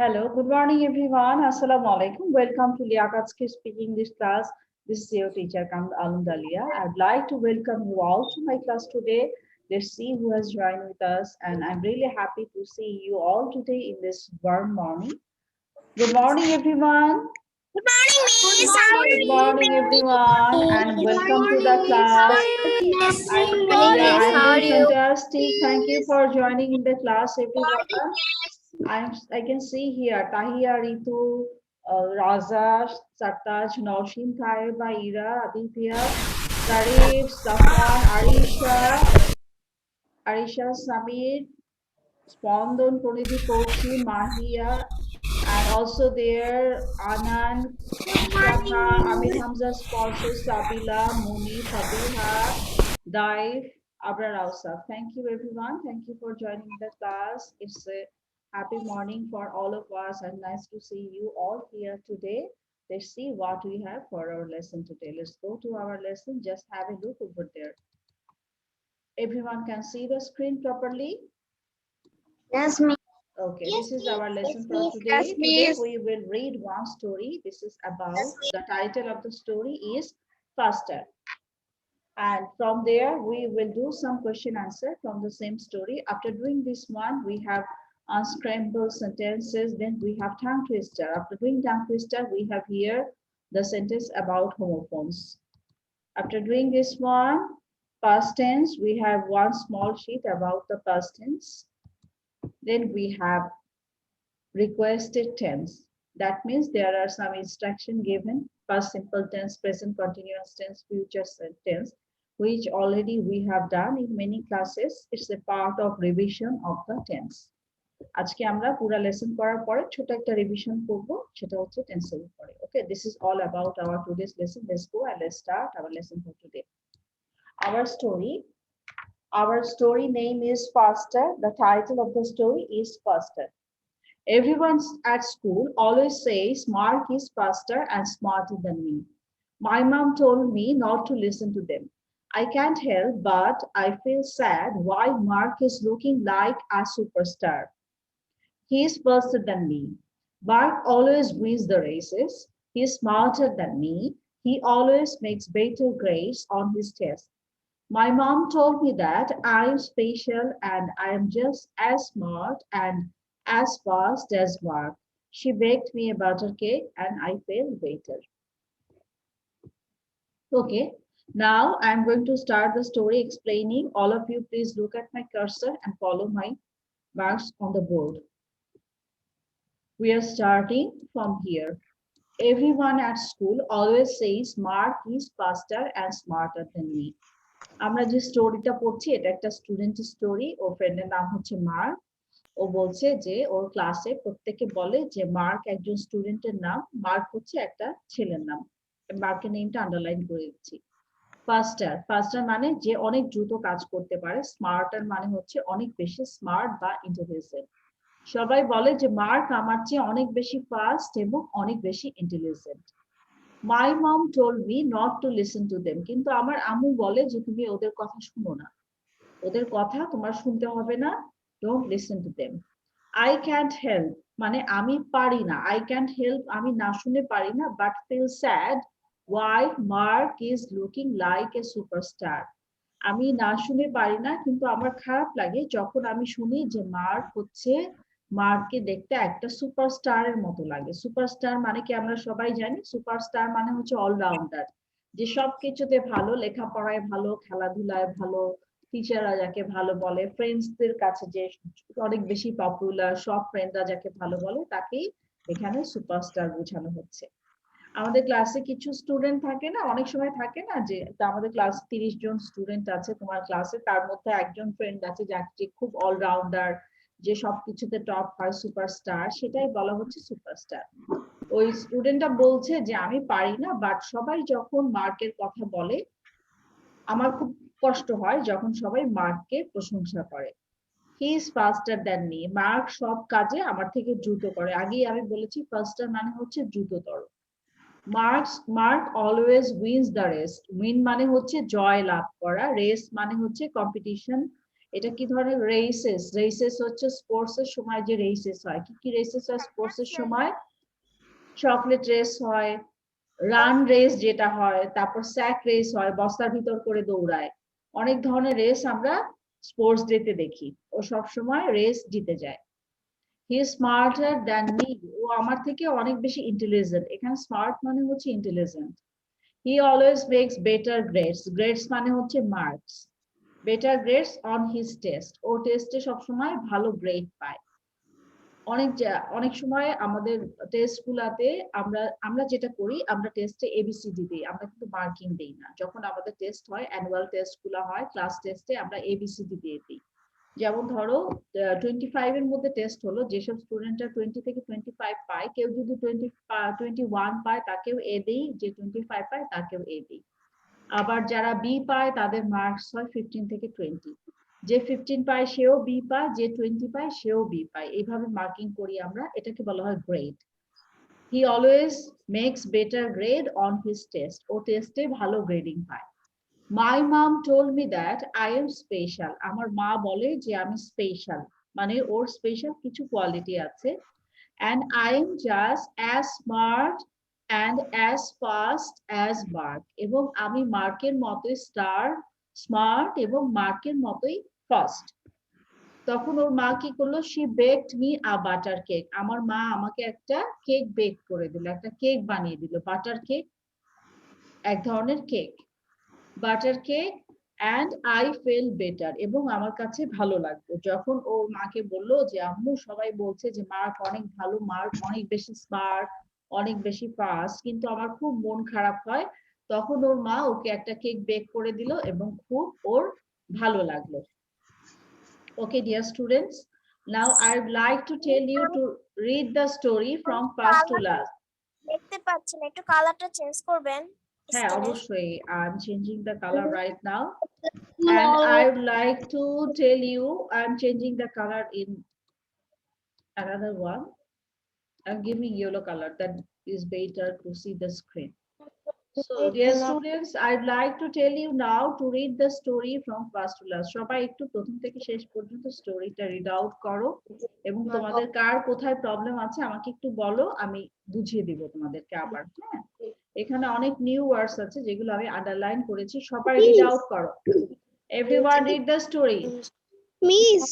Hello, good morning everyone. Assalamu alaikum. Welcome to Liakatski speaking English class. This is your teacher Kamd Alundalia. I'd like to welcome you all to my class today. Let's see who has joined with us, and I'm really happy to see you all today in this warm morning. Good morning, everyone. Good morning, Miss. How are Good you? morning, everyone, and Good welcome to morning, the Miss. How class. are you, Miss? I Good think morning, Miss. I'm How are doing you? fantastic. Thank you for joining in the class, Morning, everyone. Miss. I can see here Tahia, Ritu, Raza, Sartaj, Naushim, Taiba, Ira, Aditya, Sarif, Safwan, Arisha, Samir, Spondon, Pranidhi, Pochi, Mahia, and also there Anand, Good morning, Ishratha, Amir Miss. Hamza, Sponsor, Sabila, Muni, Fabiha, Daif, Abrar Ausaf. Thank you, everyone. Thank you for joining the class. It's a happy morning for all of us, and nice to see you all here today. Let's see what we have for our lesson today. Let's go to our lesson. Just have a look over there. Everyone can see the screen properly. Yes, Miss. Okay, Yes, this is Miss. our lesson Yes, for Miss. today. Yes, Today Miss. we will read one story. This is Yes, about Miss. the title of the story is Faster. And from there we will do some question answer from the same story. After doing this one, we have unscrambled sentences. Then we have tongue twister. After doing tongue twister, we have here the sentence about homophones. After doing this one, past tense, we have one small sheet about the past tense. Then we have requested tense. That means there are some instruction given, past simple tense, present continuous tense, future tense, which already we have done in many classes. It's a part of revision of the tense. আজকে আমরা পুরো lesson করার পরে ছোট একটা revision করব, সেটা হচ্ছে টেন্সের উপরে। Okay, this is all about our today's lesson. Let's go and let's start our lesson for today. Our story our story name is Faster. The title of the story is Faster. Everyone at school always says Mark is faster and smarter than me. My mom told me not to listen to them. I can't help but I feel sad why Mark is looking like a superstar. He is faster than me. Mark always wins the races. He is smarter than me. He always makes better grades on his tests. My mom told me that I am special and I am just as smart and as fast as Mark. She baked me a butter cake and I felt better. Okay, now I'm going to start the story explaining. All of you, please look at my cursor and follow my marks on the board. We are starting from here. Everyone at school always says Mark is faster and smarter than me. আমরা যে স্টোরিটা পড়ছি এটা একটা স্টুডেন্টের story. ওর ফ্রেন্ডের নাম হচ্ছে মার্ক। ও বলছে যে ওর ক্লাসে প্রত্যেকে বলে যে মার্ক একজন স্টুডেন্টের নাম, মার্ক হচ্ছে একটা ছেলের নাম। মার্কের নেমটা আন্ডারলাইন করে দিচ্ছি। ফাস্টার মানে যে অনেক দ্রুত কাজ করতে পারে। স্মার্টার মানে হচ্ছে অনেক বেশি স্মার্ট বা ইন্টেলিজেন্ট। সবাই বলে যে মার্ক আমার চেয়ে অনেক বেশি ফাস্ট এবং অনেক বেশি intelligent. My mom told me not to listen to them. কিন্তু আমার আম্মু বলে যে তুমি ওদের কথা শুনো না। ওদের কথা তোমার শুনতে হবে না। Don't listen to them. I can't help মানে আমি পারি না। I can't help আমি না শুনে পারি না, but feel sad why Mark is looking like a superstar. আমি না শুনে পারি না, কিন্তু আমার খারাপ লাগে যখন আমি শুনি যে মার্ককে দেখতে একটা সুপারস্টারের মতো লাগে। সুপারস্টার মানে কি আমরা সবাই জানি, সুপারস্টার মানে হচ্ছে অলরাউন্ডার, যে সবকিছুতে ভালো, লেখাপড়ায় ভালো, খেলাধুলায় ভালো, টিচাররা যাকে ভালো বলে, ফ্রেন্ডসদের কাছে যে অনেক বেশি পপুলার, সব ফ্রেন্ডরা যাকে ভালো বলে তাকেই এখানে সুপারস্টার বোঝানো হচ্ছে। আমাদের ক্লাসে কিছু স্টুডেন্ট থাকে না, অনেক সময় থাকে না যে আমাদের ক্লাসে 30 জন স্টুডেন্ট আছে তোমার ক্লাসে, তার মধ্যে একজন ফ্রেন্ড আছে যাকে খুব অলরাউন্ডার, যে সবকিছুতে টপ হয়, সুপারস্টার, সেটাই বলা হচ্ছে সুপারস্টার। ওই স্টুডেন্টটা বলছে যে আমি পারি না, বাট সবাই যখন মার্কের কথা বলে আমার খুব কষ্ট হয় যখন সবাই মার্ককে প্রশংসা করে। He is ফাস্টার than me, mark সব কাজে আমার থেকে দ্রুত করে। আগেই আমি বলেছি ফাস্টার মানে হচ্ছে দ্রুততর। Mark always wins the race. Win মানে হচ্ছে জয় লাভ করা, রেস মানে হচ্ছে কম্পিটিশন, এটা কি ধরনের রেসেস? রেসেস হচ্ছে স্পোর্টস এর সময় যে রেসেস হয়। কি কি রেসেস হয় স্পোর্টস এর সময়? চকলেট রেস হয়, রান রেস যেটা হয়, তারপর স্যাক রেস হয়, বস্তার ভিতর করে দৌড়ায়। অনেক ধরনের রেস আমরা স্পোর্টস ডেতে দেখি। ও সব সময় রেস জিতে যায়। He is smarter than me. ও আমার থেকে অনেক বেশি ইন্টেলিজেন্ট। এখানে স্মার্ট মানে হচ্ছে intelligent. He always makes better grades. Grades মানে হচ্ছে marks. Better grades on his test. ও টেস্টে সবসময় ভালো গ্রেড পায়। অনেক সময় আমাদের টেস্ট গুলাতে আমরা যেটা করি, আমরা টেস্টে এবিসিডি দিই, আমরা কিন্তু মার্কিং দিই না। যখন আমাদের টেস্ট হয়, অ্যানুয়াল টেস্ট গুলা হয়, ক্লাস টেস্টে আমরা এবিসিডি দিয়ে দিই। যেমন ধরো 25 এর মধ্যে টেস্ট হলো, যেসব স্টুডেন্টরা 20 থেকে 25 পায়, কেউ যদি 21 পায় তাকেও এ দিই, যে 25 পায় তাকেও এ দিই। আবার যারা বি পায় তাদের মার্কস হয় 15 থেকে 20। যে 15 পায় সেও বি পায়, যে 20 পায় সেও বি পায়। এইভাবে মার্কিং করি আমরা, এটাকে বলা হয় grade. He always makes better grade on his test. ও টেস্টে ভালো গ্রেডিং পায়। My mom told me that I am special. আমার মা বলে যে আমি স্পেশাল, মানে ওর স্পেশাল কিছু কোয়ালিটি আছে। And I am just as smart and as fast as Mark. এবং আমি মার্কের মতোই স্মার্ট এবং মার্কের মতোই ফাস্ট। তখন ওর মা কি করলো? she baked me a butter cake. আমার মা আমাকে একটা কেক বেক করে দিল, একটা কেক বানিয়ে দিল। বাটার কেক এক ধরনের cake, butter cake. and I feel better. এবং আমার কাছে ভালো লাগতো যখন ওর মাকে বললো যে আম্মু সবাই বলছে যে মার্ক অনেক ভালো, মার্ক অনেক বেশি স্মার্ট, অনেক বেশি ফাস্ট, কিন্তু আমার খুব মন খারাপ হয়। তখন ওর মা ওকে একটা কেক বেক করে দিল এবং খুব ওর ভালো লাগলো। Okay, dear students, now I would like to tell you to read the story from first to last. দেখতে পাচ্ছেন, একটু কালারটা চেঞ্জ করবেন হ্যাঁ, স্ক্রিনে। অবশ্যই I'm changing the color right now. And I would like to tell you, I'm changing the color in another one. I'm giving yellow color, that is better to see the screen. So, dear students, I'd like to tell you now to read the story from first to last. সবাই একটু প্রথম থেকে শেষ পর্যন্ত স্টোরিটা read out করো এবং তোমাদের কার কোথায় প্রবলেম আছে আমাকে একটু বলো, আমি বুঝিয়ে দিব তোমাদেরকে আবার। হ্যাঁ, এখানে অনেক নিউ ওয়ার্ডস আছে যেগুলো আমি আন্ডারলাইন করেছি। সবাই রিড আউট করো। Everyone read the story. Miss.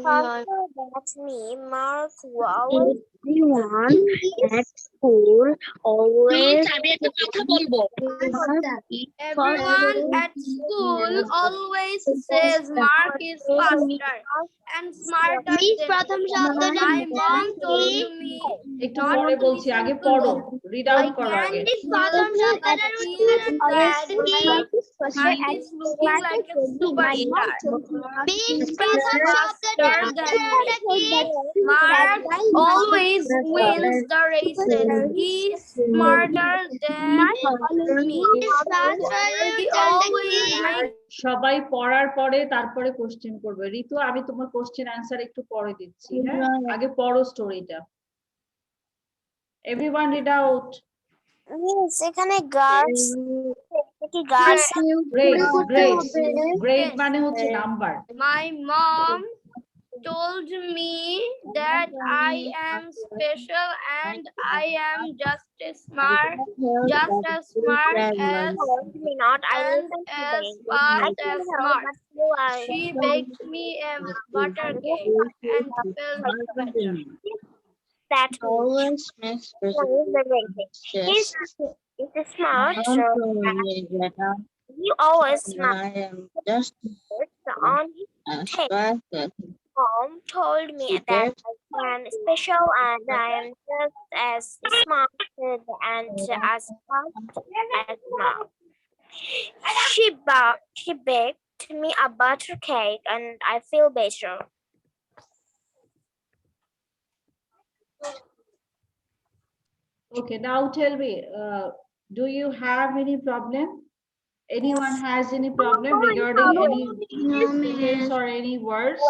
Faster than me, Mark was Everyone at school always Everyone at school always says Mark is faster and smarter than me. My mom told me একটু not পরে to বলছি, listen আগে to পড়ো, them. Read out করো আগে। Mind is looking like a superstar. He's faster than me. Mark always wins the races. He's smarter than me. He always makes সবাই পড়ার পরে তারপরে কোশ্চেন করবে। ঋতু, আমি তোমার কোশ্চেন অ্যান্সার একটু পরে দিচ্ছি। হ্যাঁ, আগে পড়ো স্টোরিটা। Everyone read out. মিস, এখানে গার্ডস কি গার্ডস গ্রেড, গ্রেড, গ্রেড মানে হচ্ছে number. My mom told me that I am special and I am just as smart as not I and listened to as them. fast I as can help, smart. but you are She baked me a butter cake and felt better. that always makes is the great thing. He's is smart, so you always smart. I am just On his as tape. fast as Mom told me that I am special and I am just as smart and as fast as mom. She baked me a butter cake and I feel better. Okay, now tell me, do you have any problem? Anyone has any problem regarding any sentence or any words?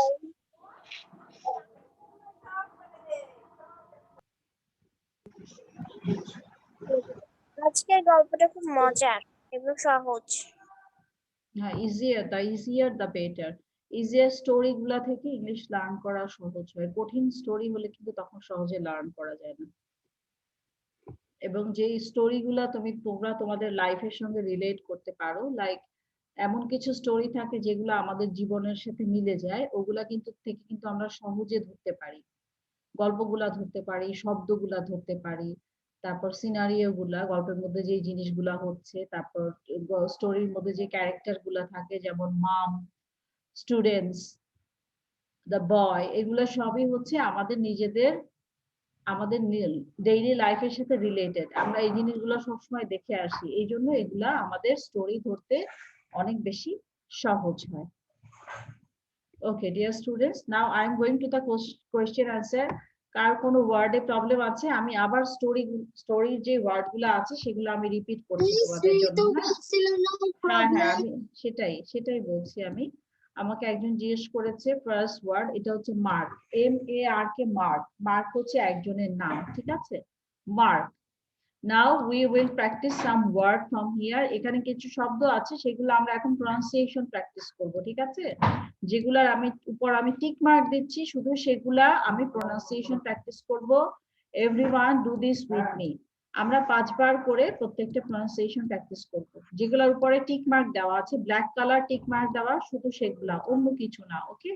আজকের গল্পটা খুব মজার এবং সহজ। Easier, the easier the better. Easier story গুলা থেকে English learn করা সহজ হয়, কঠিন স্টোরি হলে কিন্তু তখন সহজে লার্ন করা যায় না। এবং যে স্টোরি গুলা তোমরা তোমাদের লাইফের সঙ্গে রিলেট করতে পারো, লাইক এমন কিছু স্টোরি থাকে যেগুলো আমাদের জীবনের সাথে মিলে যায়, ওগুলা কিন্তু আমরা সহজে ধরতে পারি, গল্পগুলা ধরতে পারি, শব্দগুলা ধরতে পারি, তারপর সিনারিও গুলা, গল্পের মধ্যে যে জিনিসগুলা হচ্ছে, তারপর স্টোরির মধ্যে যে ক্যারেক্টার গুলা থাকে, যেমন মাম, স্টুডেন্টস, দ্য বয়, এগুলো সবই হচ্ছে আমাদের ডেইলি লাইফের সাথে রিলেটেড। আমরা এই জিনিসগুলো সবসময় দেখে আসি, এই জন্য এগুলা আমাদের স্টোরি ধরতে অনেক বেশি সহজ হয়। Okay dear students, now I am going to the question answer. কার কোনো ওয়ার্ডে প্রবলেম আছে আমি আবার স্টোরি যে ওয়ার্ডগুলো আছে সেগুলো আমি রিপিট করছি তোমাদের জন্য। হ্যাঁ হ্যাঁ আমি সেটাই বলছি আমি। আমাকে একজন জিজ্ঞেস করেছে ফার্স্ট ওয়ার্ড, এটা হচ্ছে মার্ক, MARK, মার্ক। মার্ক হচ্ছে একজনের নাম, ঠিক আছে, Mark. Now we will practice some word from here. এখানে কিছু শব্দ আছে সেগুলো আমরা এখন প্রনাউন্সিয়েশন প্র্যাকটিস করব, ঠিক আছে। যেগুলার আমি টিক মার্ক দিচ্ছি, শুধু সেগুলা আমি প্রনাউন্সিয়েশন প্র্যাকটিস করব। Everyone do this with me. আমরা 5 বার করে প্রত্যেকটা প্রনাউন্সিয়েশন প্র্যাকটিস করব। যেগুলোর উপরে টিক মার্ক দেওয়া আছে, ব্ল্যাক কালার টিক মার্ক দেওয়া, শুধু সেগুলা, অন্য কিছু না, ওকে।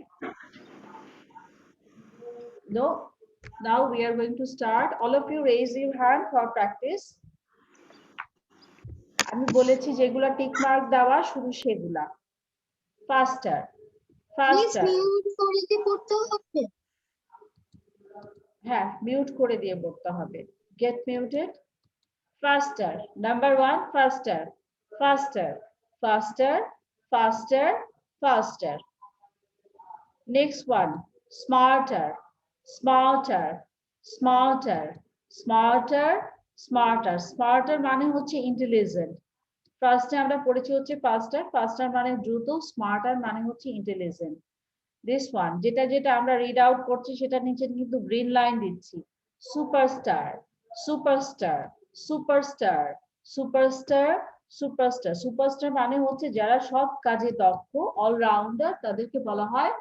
No, now we are going to start. All of you raise your hand for practice. আমি বলেছি যেগুলা টিক মার্ক দেওয়া শুধু সেগুলা। ফাস্টার, ফাস্টার। হ্যাঁ, মিউট করে দিয়ে পড়তে হবে। Get muted. Faster, number 1, faster, faster, faster, faster, faster. Next one, smarter, smarter, smarter, smarter, smarter. Smarter মানে হচ্ছে ইন্টেলিজেন্ট। ফার্স্টে আমরা পড়েছি হচ্ছে ফাস্টার, ফাস্টার মানে দ্রুত, স্মার্টার মানে হচ্ছে ইন্টেলিজেন্ট। দিস ওয়ান, যেটা আমরা রিড আউট করছি সেটা নিচে কিন্তু গ্রিন লাইন দিচ্ছি। Superstar, superstar, superstar, superstar, superstar. Superstar মানে হচ্ছে যারা সব কাজে দক্ষ, অলরাউন্ডার, তাদেরকে বলা হয়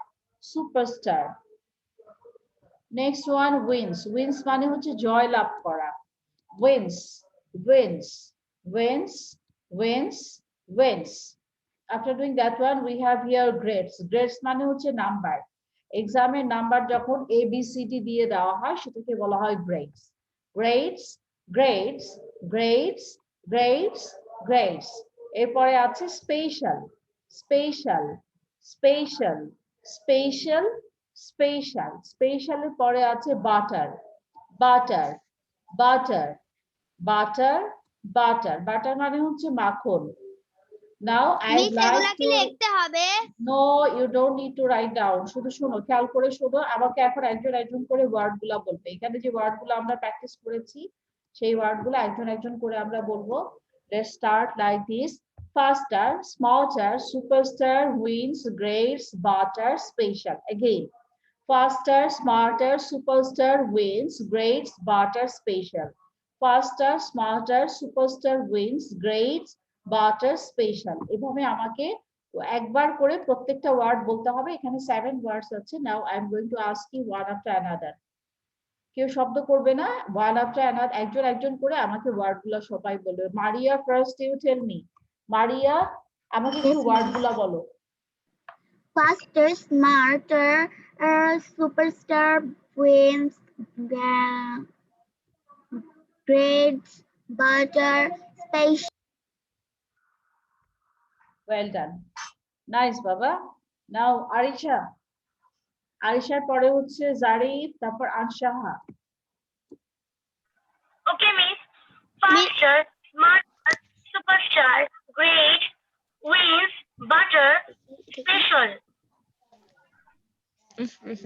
superstar. Next one, wins. Wins মানে হচ্ছে জয় লাভ করা। Wins, wins, wins, wins, wins. After doing that one, we have here grades. Grades মানে হচ্ছে নাম্বার। এক্সামের নাম্বার যখন ABCD দিয়ে দেওয়া হয় সেটাকে বলা হয় grades. Grades, grades, grades, grades, grades. এরপরে আছে special, special, special, special, special. স্পেশালের পরে আছে butter, butter, butter, butter, butter. Butter মানে হচ্ছে মাখন। Now I'd like to লিখতে হবে? No, you don't need to write down. শুধু শোনো, খেয়াল করে শোনো, আমাকে এখন একজন একজন করে ওয়ার্ড গুলা বলবে। এখানে যে ওয়ার্ড গুলো আমরা প্র্যাকটিস করেছি সেই ওয়ার্ড গুলো একজন একজন করে আমরা বলবো। Let's start like this. Faster, smarter, superstar, wins, grades, barter, special. Again. Faster, smarter, superstar, wins, grades, barter, special. Faster, smarter, superstar, wins, grades, barter, special. এভাবে আমাকে একবার করে প্রত্যেকটা ওয়ার্ড বলতে হবে। এখানে 7 ওয়ার্ডস আছে। Now I am going to ask you one after another. কেউ শব্দ করবে না, ওয়ান আফটার অ্যানাদার একজন একজন করে আমাকে ওয়ার্ডগুলো সবাই বলবে। Maria, first you tell me. Maria, আমাকে একটু ওয়ার্ডগুলো বলো। Faster, smarter, superstar, wins, grades, butter, space. Well done. Nice, Baba. Now, Arisha. আরিশার পরে হচ্ছে জারিফ, তারপর আনশাহা। Okay, miss. Faster, smarter, superstar, great, wins, butter, special.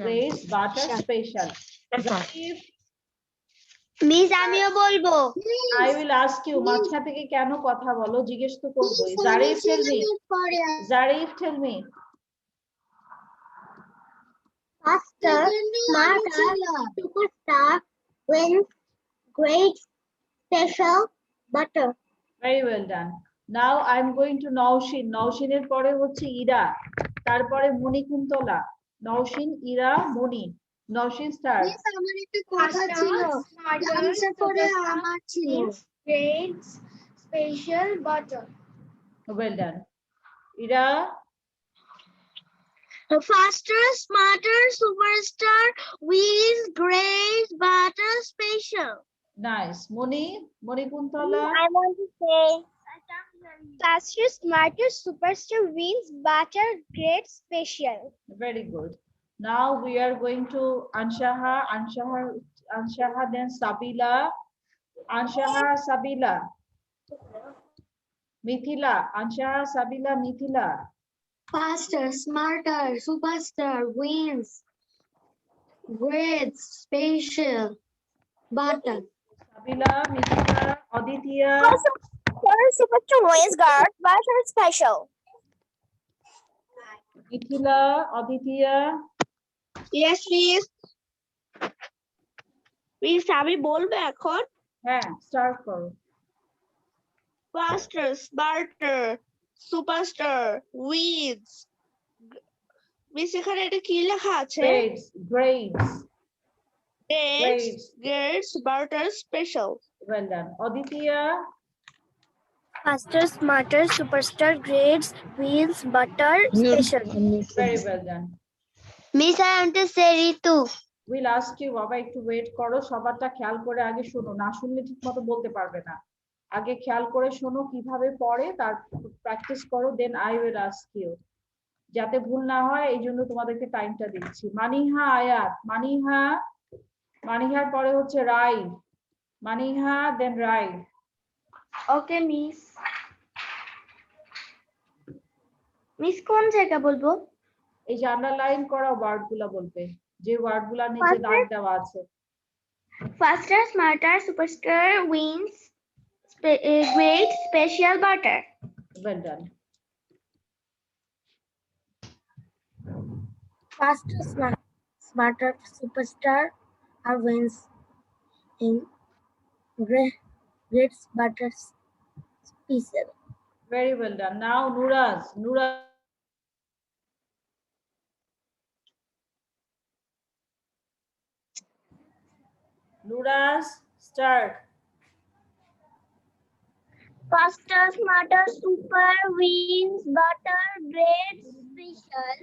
Grace, butter, special. Zarif, miss আমিও বলবো। I will ask you, মাঝখান থেকে কেন কথা বলো জিজ্ঞেস তো করবোই। Zarif, tell me. Zarif, tell me. Faster, smarter, superstar, wins, grades, special, butter. Very well done. Now I am going to Naushin. Naushin এর পরে হচ্ছে ইরা। তারপরে মণিকুন্তলা, নওশিন, ইরা, মণি। নওশিন স্টার্ট। আমার একটা কথা ছিল, আনসার পরে আমার ছিল grades special butter. Well done. Ira, Faster, smarter, superstar, wheels, great, butter, special. Nice. Moni, Monikuntala, I want to say Faster, smarter, superstar, wheels, butter, great, special. very good. Now we are going to Anshaha, Anshaha, then Sabila, Anshaha, Sabila, Mithila, Anshaha, Sabila, Mithila. Faster, smarter, superstar, wheels, great, special, butter. Sabila, Mithila, Aditya, superstar wins guard, butter special. Mithila, Aditya, Yes, please. Please, আমি বলবো এখন। হ্যাঁ start করো। Faster, smarter, superstar, wheels. Miss এখানে এটা কি লেখা আছে? Grades, grades, Grades, grades, butter, special. well done. Aditya, Faster, smarter, superstar, grades, wheels, butter, special. very well done. Miss, I want to say Ritu. We'll ask you, বাবা একটু wait করো, সবারটা খেয়াল করে আগে শোনো, না শুনলে ঠিক মতো বলতে পারবে না। আগে খেয়াল করে শোনো কিভাবে পড়ে, তার প্র্যাকটিস করো, then I will ask you, যাতে ভুল না হয় এই জন্য তোমাদেরকে টাইমটা দিচ্ছি। মানিহা আয়াত, মানিহা, মানিহার পরে হচ্ছে রাই, মানিহা দেন রাই। Okay, Miss. Miss কোন জায়গা বলবো? এই যে আন্ডারলাইন করা ওয়ার্ড গুলা বলবে, যে ওয়ার্ড গুলা নিচে দাগ দেওয়া আছে। Faster, smarter, superstar, wins, great, special, butter. Well done. Faster, smarter, superstar, are wins in great, butter, special. Very well done. Now Nuraz, Nuraz. Nuraz, start. Faster, smarter, super, wins, butter, great, special.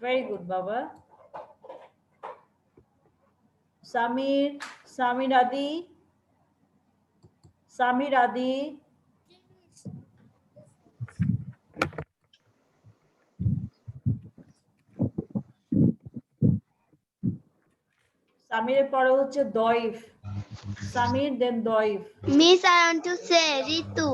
Very good, Baba. Samir, Samir Adi, Samir Adi. সামিরের পরে হচ্ছে দয়ফ, সামির দেন দয়ফ। Miss, I want to say Ritu.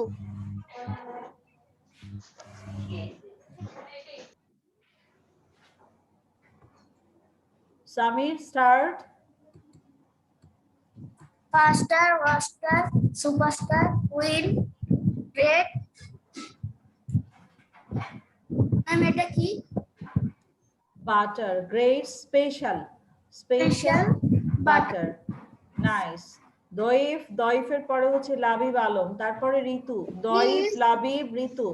Samir start. Faster, faster, superstar, win, great. I'm at a key. Butter, great, special, special, butter. Nice. দয়ফ, দয়ফের পরে হচ্ছে লাবিব আলম, তারপরে ঋতু, দয়ফ, লাবিব, ঋতু।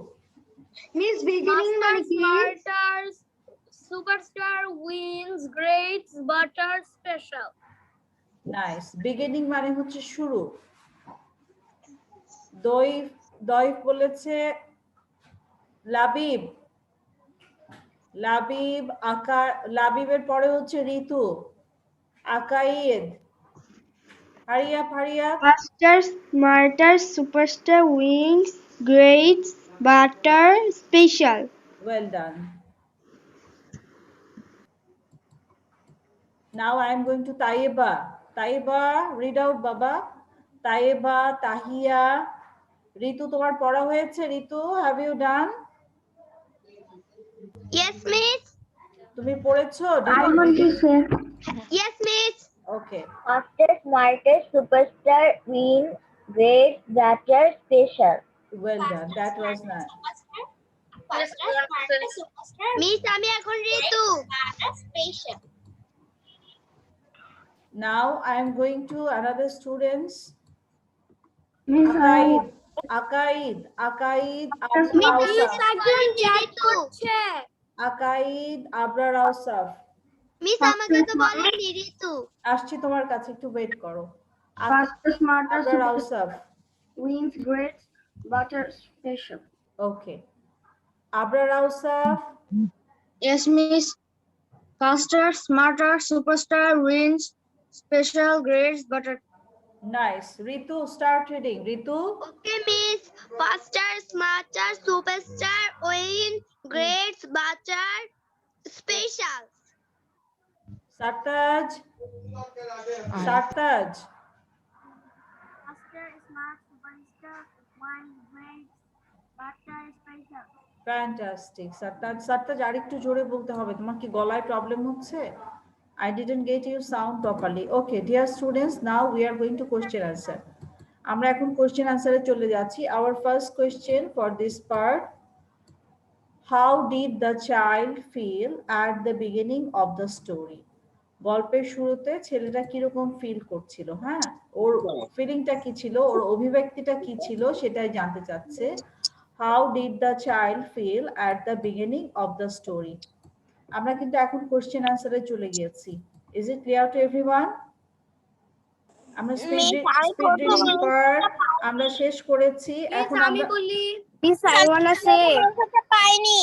Miss, beginning মানে কি? Smarter, superstar, wins, great, butter, special. Nice. Beginning মানে হচ্ছে শুরু। দয়ফ, দয়ফ বলেছে লাবিব, লাবিব, আকা, লাবিবের পরে হচ্ছে ঋতু, Akaid, হারিয়া, হারিয়া। Faster, smarter, superstar, wins, great, butter, special. Well done. Now I am going to Taiba. Taiba, read out Baba. Taiba, Tahia. Ritu, তোমার পড়া হয়েছে? Ritu, have you done? Yes, Miss. তুমি পড়েছো? I want to say. Yes, Miss. Okay. faster, smarter, superstar, wins, great, butter, special. Well done. That was nice. Miss, আমি এখন ঋতু. Special. Now I am going to another students. Miss, Akaid. Akaid, Akaid, Miss, Abrar Ausaf, একজন chat করছে। Akaid, Abrar Ausaf. Miss আমাকে তো বলেন ঋতু। আসছি তোমার কাছে, একটু ওয়েট করো। Faster, smarter, Abrar Ausaf, wins, great, better, special. Okay. Abrar Ausaf, Yes, Miss. Faster, smarter, superstar, wins, special, great, better. Nice. Ritu, start reading. Ritu, okay miss, faster, smarter, superstar, win, greats, butter, special. Sartaj, Sartaj, Faster, smart, superstar, wine, great, butter, special. Fantastic. Sartaj, Sartaj আরেকটু জোরে বলতে হবে, তোমার কি গলায় problem হচ্ছে? I didn't get your sound properly. Okay, dear students, now we are going to question answer. আমরা এখন question answer এ চলে যাচ্ছি। Our first question for this part: How did the child feel at the beginning of the story? গল্পের শুরুতে ছেলেটা কিরকম feel করছিল? হ্যাঁ, ওর ফিলিংটা কি ছিল, ওর অভিব্যক্তিটা কি ছিল সেটাই জানতে চাচ্ছে। How did the child feel at the beginning of the story? আমরা কিন্তু এখন কোশ্চেন আনসারে চলে গিয়েছি। Is it clear to everyone? আমরা স্পিড রিডিং পার্ট আমরা শেষ করেছি। এখন আমি আমরা বলি। Miss, I wanna say. পাইনি।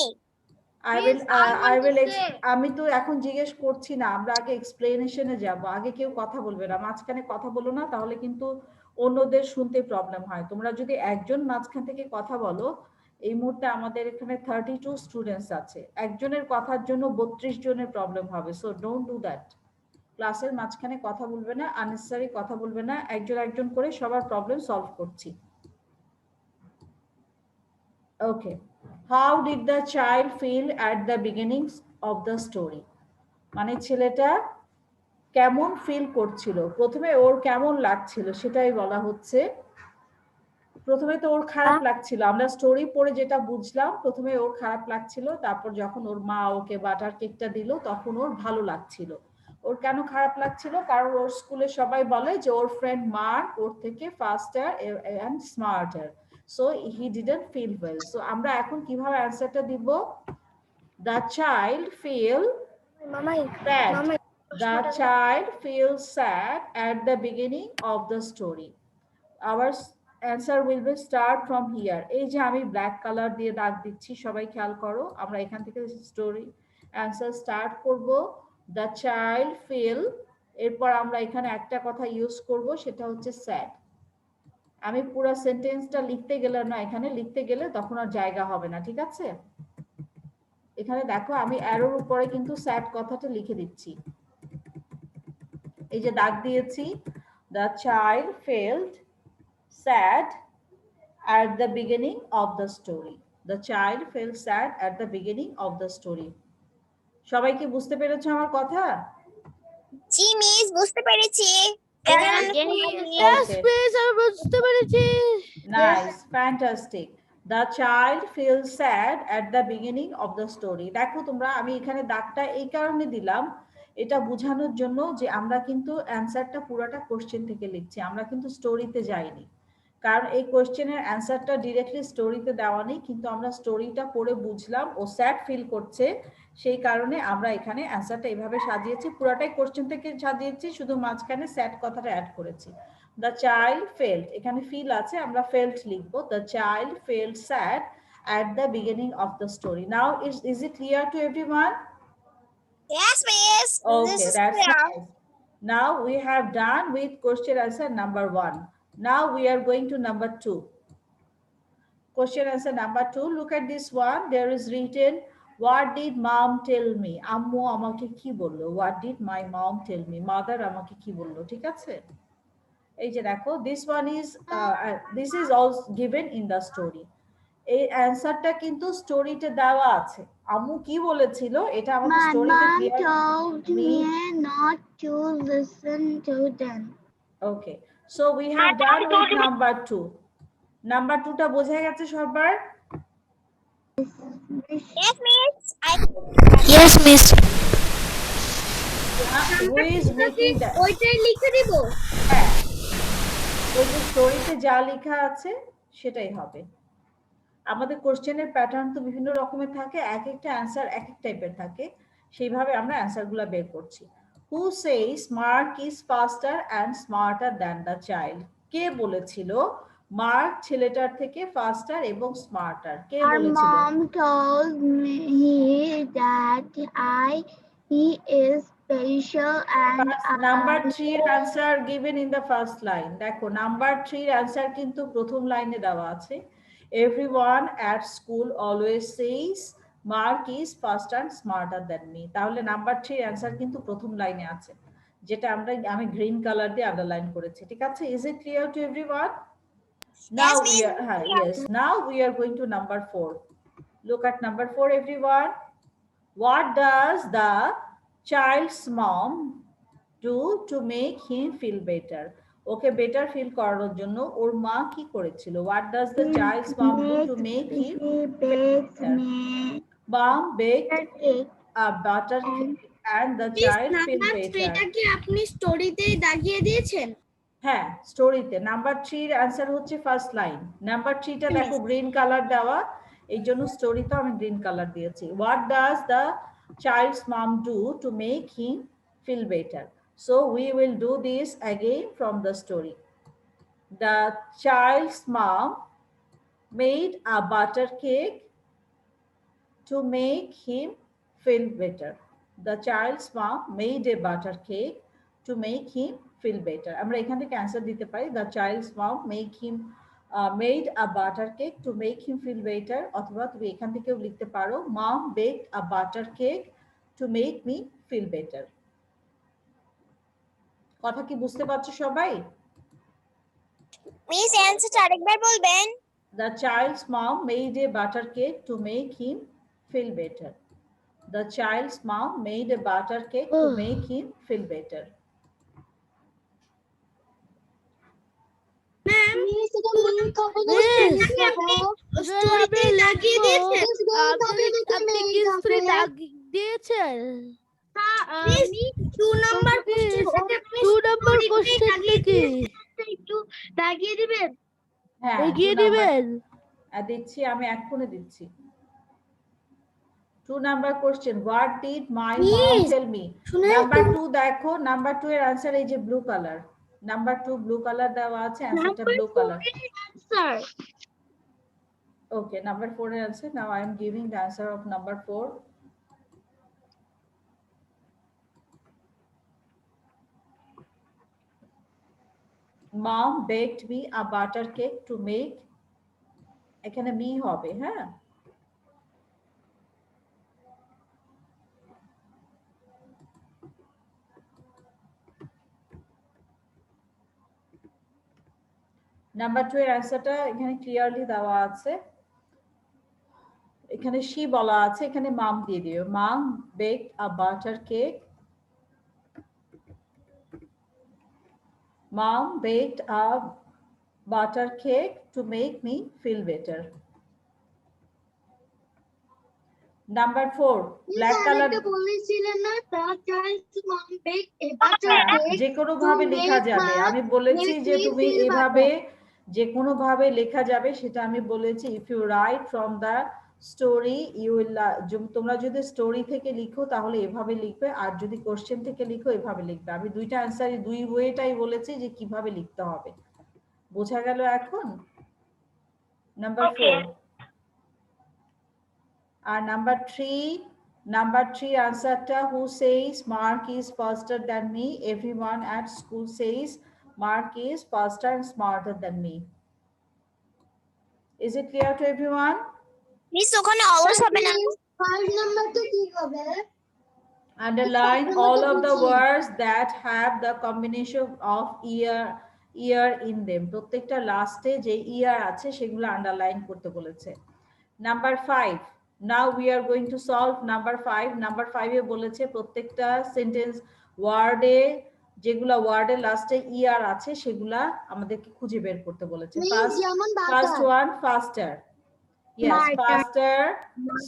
I will আমি তো এখন জিজ্ঞেস করছি না, আমরা আগে এক্সপ্লেনেশনে যাব। আগে কেউ কথা বলবে না, মাঝখানে কথা বলো না, তাহলে কিন্তু অন্যদের শুনতে প্রবলেম হয়। তোমরা যদি একজন মাঝখান থেকে কথা বলো, এই মুহূর্তে আমাদের এখানে 32 স্টুডেন্টস আছে, একজনের কথার জন্য 32 জনের প্রবলেম হবে। So don't do that. ক্লাসের মাঝখানে কথা বলবে না, আননেসেসারি কথা বলবে না, একজন একজন করে সবার প্রবলেম সলভ করছি। Okay, how did the child feel at the beginnings of the story? মানে ছেলেটা কেমন ফিল করছিল, প্রথমে ওর কেমন লাগছিল সেটাই বলা হচ্ছে। প্রথমে তো ওর খারাপ লাগছিল, আমরা স্টোরি পড়ে যেটা বুঝলাম, প্রথমে ওর খারাপ লাগছিল, তারপর যখন ওর মা ওকে বাটার কেকটা দিল তখন ওর ভালো লাগছিল। ওর কেন খারাপ লাগছিল? কারণ ওর স্কুলে সবাই বলে যে ওর ফ্রেন্ড মার্ক ওর থেকে faster and smarter, so he didn't feel well. So আমরা এখন কিভাবে অ্যান্সারটা দিব? The child feel sad. The child feels sad at the beginning of the story. Our answer will be start from here. এই যে আমি ব্ল্যাক কালার দিয়ে দাগ দিচ্ছি, সবাই খেয়াল করো। আমরা এখান থেকে স্টোরি অ্যান্সার স্টার্ট করব। দ্য চাইল্ড ফিল, এরপর আমরা এখানে একটা কথা ইউজ করব, সেটা হচ্ছে স্যাড। আমি পুরো সেন্টেন্সটা লিখতে গেলে না, এখানে লিখতে গেলে তখন আর জায়গা হবে না, ঠিক আছে? এখানে দেখো আমি অ্যারোর উপরে কিন্তু স্যাড কথাটা লিখে দিচ্ছি, এই যে দাগ দিয়েছি। The child felt sad at the beginning of the story. The child felt sad at the beginning of the story. সবাই কি বুঝতে পেরেছো আমার কথা? জি মিস, বুঝতে পেরেছি। Yes, please, আমি বুঝতে পেরেছি। Nice, fantastic. The child feels sad at the beginning of the story. দেখো তোমরা, আমি এখানে দাগটা এই কারণে দিলাম, এটা বোঝানোর জন্য যে আমরা কিন্তু অ্যান্সারটা পুরোটা কোশ্চেন থেকে লিখছি, আমরা কিন্তু স্টোরিতে যাইনি। কারণ এই কোশ্চেনের অ্যান্সারটা ডিরেক্টলি স্টোরিতে দেওয়া নেই, কিন্তু আমরা স্টোরিটা পড়ে বুঝলাম ও স্যাড ফিল করছে, সেই কারণে আমরা এখানে অ্যান্সারটা এইভাবে সাজিয়েছি। পুরোটাই কোশ্চেন থেকে সাজিয়েছি, শুধু মাঝখানে স্যাড কথাটা অ্যাড করেছি। দ্য চাইল্ড ফেল্ট, এখানে ফিল আছে, আমরা ফেল্ট লিখবো। The child felt sad at the beginning of the story. Now is it clear to everyone? Yes, miss. Okay, that's nice. Now we have done with question answer number 1. Now we are going to number 2. Question answer number 2. Look at this one. There is written, what did mom tell me? Ammu amake ki bollo? What did my mom tell me? Mother amake ki bollo? ঠিক আছে? এই যে দেখো, this is also given in the story. এই অ্যানসারটা কিন্তু স্টোরিতে দেওয়া আছে। আম্মু কি বলেছিল এটা আমাদের স্টোরিতে clear. Mom told me not to listen to them. Okay, so we have done with number 2. Number 2টা বোঝা গেছে সবার? Yes, miss. Yes, miss. Who is making that? ওইটাই লিখে দিব। হ্যাঁ, ওই যে স্টোরিতে যা লেখা আছে সেটাই হবে। আমাদের কোশ্চেনের প্যাটার্ন তো বিভিন্ন রকমের থাকে, এক একটা অ্যান্সার এক এক টাইপের থাকে, সেইভাবে আমরা অ্যান্সারগুলো বের করছি। Who says Mark is faster and smarter than the child? কে বলেছিল মার্ক ছেলেটার থেকে ফাস্টার এবং স্মার্টার? কে Our বলেছিল? mom told me that he is special and number 3 এর answer given in the first line. দেখো নাম্বার 3 এর আনসার কিন্তু প্রথম লাইনে দেওয়া আছে। Everyone at school always says mark is faster and smarter than me. তাহলে নাম্বার 3 এর আনসার কিন্তু প্রথম লাইনে আছে, যেটা আমি গ্রিন কালার দিয়ে আন্ডারলাইন করেছি। ঠিক আছে? Is it clear to everyone? Now we are yes. Now we are going to number 4. Look at number 4, everyone. What does the child's mom do to make him feel better? Okay, better feel করানোর জন্য ওর মা কি করেছিল? What does the child's mom do to make him better? Mom baked a butter cake and the child feel better. এটা কি আপনি স্টোরিতে দাগিয়ে দিয়েছেন? হ্যাঁ, স্টোরিতে নাম্বার 3 এর आंसर হচ্ছে ফার্স্ট লাইন। নাম্বার 3 টা দেখো গ্রিন কালার দেওয়া, এইজন্য স্টোরিতে আমি গ্রিন কালার দিয়েছি। What does the child's mom do to make him feel better? So we will do this again from the story. The child's mom made a butter cake to make him feel better. The child's mom made a butter cake to make him feel better. আমরা এখান থেকে answer দিতে পারি the child's mom made a butter cake to make him feel better, অথবা তুমি এখান থেকেও লিখতে পারো mom baked a butter cake to make me feel better. কথা কি বুঝতে পারছো সবাই? মিস অ্যানসারটা আরেকবার বলবেন? The child's mom made a butter cake to make him feel better. The child's mom made a butter cake to make him feel better. স্টোরিতে লাগিয়ে দিয়েছেন? আপনি কি স্টোরি দাগ দিয়েছেন? টু নাম্বার কোশ্চেন কি একটু দাগিয়ে দিবেন? হ্যাঁ, এগিয়ে দিবেন? দিচ্ছি, আমি এক্ষুনি দিচ্ছি। 2 number question, what did my mom tell me? Number 2 দেখো, নাম্বার 2 এর आंसर এই যে blue colour. Number 2 blue colour দেওয়া আছে, आंसरটা ব্লু কালার। Okay, number 4 এর answer. Now I am giving the answer of number 4. Mom baked me a butter cake to make, এখানে me হবে, হ্যাঁ। নাম্বার 2 এর आंसरটা এখানে ক্লিয়ারলি দেওয়া আছে, এখানে she বলা আছে, এখানে mom দিয়ে দিও। Mom baked a butter cake. Mom baked a butter cake to make me feel better. Number 4, black color. বলেছিলেন না the child's mom baked a butter cake যে কোনো ভাবে লেখা যাবে, আমি বলেছি যে তুমি এইভাবে যে কোনো ভাবে লেখা যাবে, সেটা আমি বলেছি। if you write from the story you will, তোমরা যদি স্টোরি থেকে লিখো তাহলে এভাবে লিখবে, আর যদি কোশ্চেন থেকে লিখো এভাবে লিখবে। আমি দুইটা অ্যানসারই দুই ওয়েটাই বলেছি যে কিভাবে লিখতে হবে। বোঝা গেল এখন? নাম্বার 4 আর নাম্বার 3 আনসারটা, who says Mark is faster than me? Everyone at school says Mark is faster and smarter than me. Is it clear to everyone? Miss ওখানে always হবে না? ফার্স্ট নাম্বারটা কি হবে? Underline all of the words that have the combination of year in them. প্রত্যেকটা লাস্টে যে ইয়ার আছে সেগুলো আন্ডারলাইন করতে বলেছে। Number 5, now we are going to solve number 5. Number 5 এ বলেছে প্রত্যেকটা সেন্টেন্স ওয়ার্ডে, যেগুলা ওয়ার্ডের লাস্টে ইয়ার আছে সেগুলা আমাদেরকে খুঁজে বের করতে বলেছে। First one ফাস্টার, yes, faster,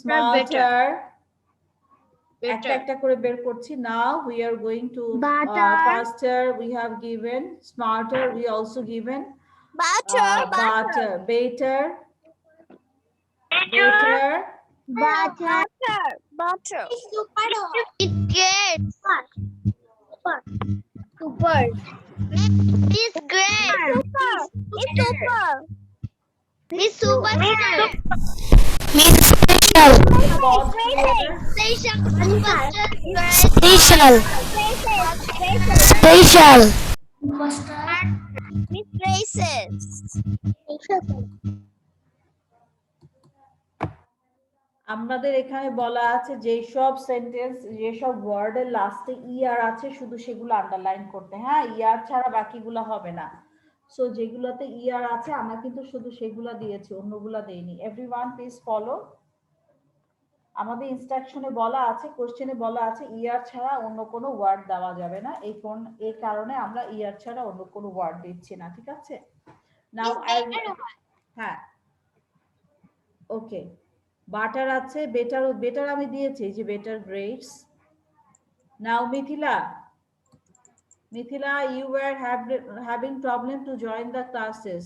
smarter, একটা একটা করে বের করছি। Now we are going to faster we have given, smarter we also given, Butter. Butter. Better. Better. Butter. Butter. It gets super. It's great. It's super. Miss Superstar. Pause here. Station Superstar. Special. Miss Graces. আমাদের এখানে বলা আছে যেসব sentence যেসব ওয়ার্ডের লাস্টে ইয়ার আছে শুধু সেগুলো আন্ডারলাইন করতে, হ্যাঁ, ইয়ার ছাড়া বাকিগুলো হবে না। সো যেগুলোতে ইয়ার আছে আমরা কিন্তু শুধু সেগুলো দিয়েছি, অন্যগুলো দেইনি। Everyone please follow. আমাদের ইনস্ট্রাকশনে বলা আছে, কোশ্চেনে বলা আছে ইয়ার ছাড়া অন্য কোনো ওয়ার্ড দেওয়া যাবে না। এই কারণে আমরা ইয়ার ছাড়া অন্য কোনো ওয়ার্ড দিচ্ছি না, ঠিক আছে? নাও হ্যাঁ, ওকে। বাটার আছে, বেটার, বেটার আমি দিয়েছি যে better grades. Now Mithila, you were having problem to join the classes.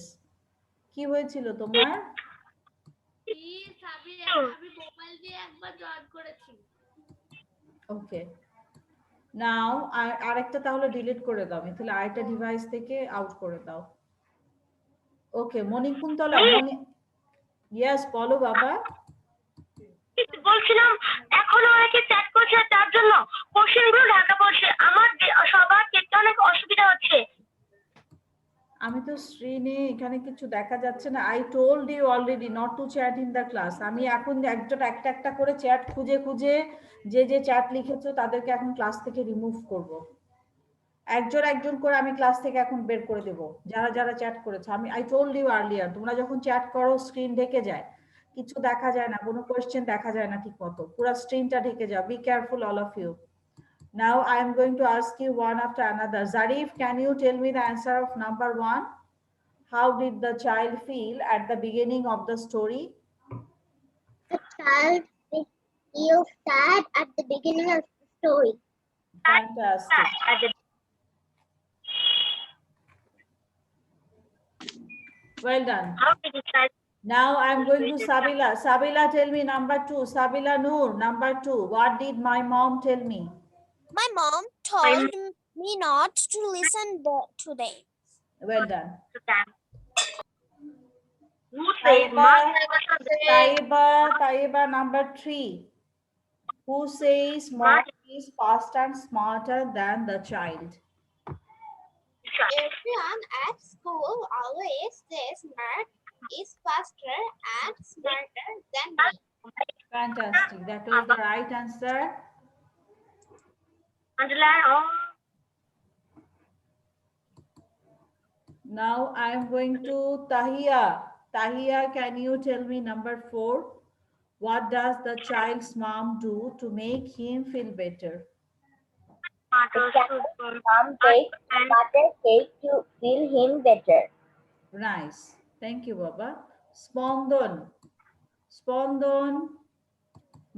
কি হয়েছিল তোমার? আমি মোবাইল দিয়ে একবার জয়েন করেছি। ওকে, নাও আরেকটা তাহলে ডিলিট করে দাও মিথিলা, আরেকটা ডিভাইস থেকে আউট করে দাও। ওকে, মণিকুন্তলা, ইয়েস বলো বাবা। বলছিলাম এখন অনেকে চ্যাট করছে, তার জন্য কোশ্চেনগুলো ঢাকা পড়ছে, আমার সবার দেখতে অনেক অসুবিধা হচ্ছে। আমি তো স্ক্রিনে এখানে কিছু দেখা যাচ্ছে না। I told you already not to chat in the class. আমি এখন একটা করে চ্যাট খুঁজে যে চ্যাট লিখেছো তাদেরকে এখন ক্লাস থেকে রিমুভ করব। একজন করে আমি ক্লাস থেকে এখন বের করে দেব যারা চ্যাট করেছে। আই টোল্ড ইউ আর্লিয়ার, তোমরা যখন চ্যাট করো স্ক্রিন ঢেকে যায়, কিছু দেখা যায় না, কোনো কোয়েশ্চেন দেখা যায় না ঠিক মতো, পুরো স্ক্রিনটা ঢেকে যায়। Be careful all of you. Now I am going to ask you one after another. Zarif, can you tell me the answer of number 1? How did the child feel at the beginning of the story? The child feels sad at the beginning of the story. Fantastic. Well done. Now I am going to Sabila. Sabila, tell me number 2. Sabila Noor, number 2. What did my mom tell me? My mom told me not to listen today. Well done. Who says Taiba, number 3. Who says mom is faster and smarter than the child? Everyone at school always says Mark is faster and smarter than me. Fantastic. That was the right answer. Now I am going to Tahia. Tahia, can you tell me number 4? What does the child's mom do to make him feel better? Mom takes butter cake to feel him better. Nice. Thank you, Baba. Spondon,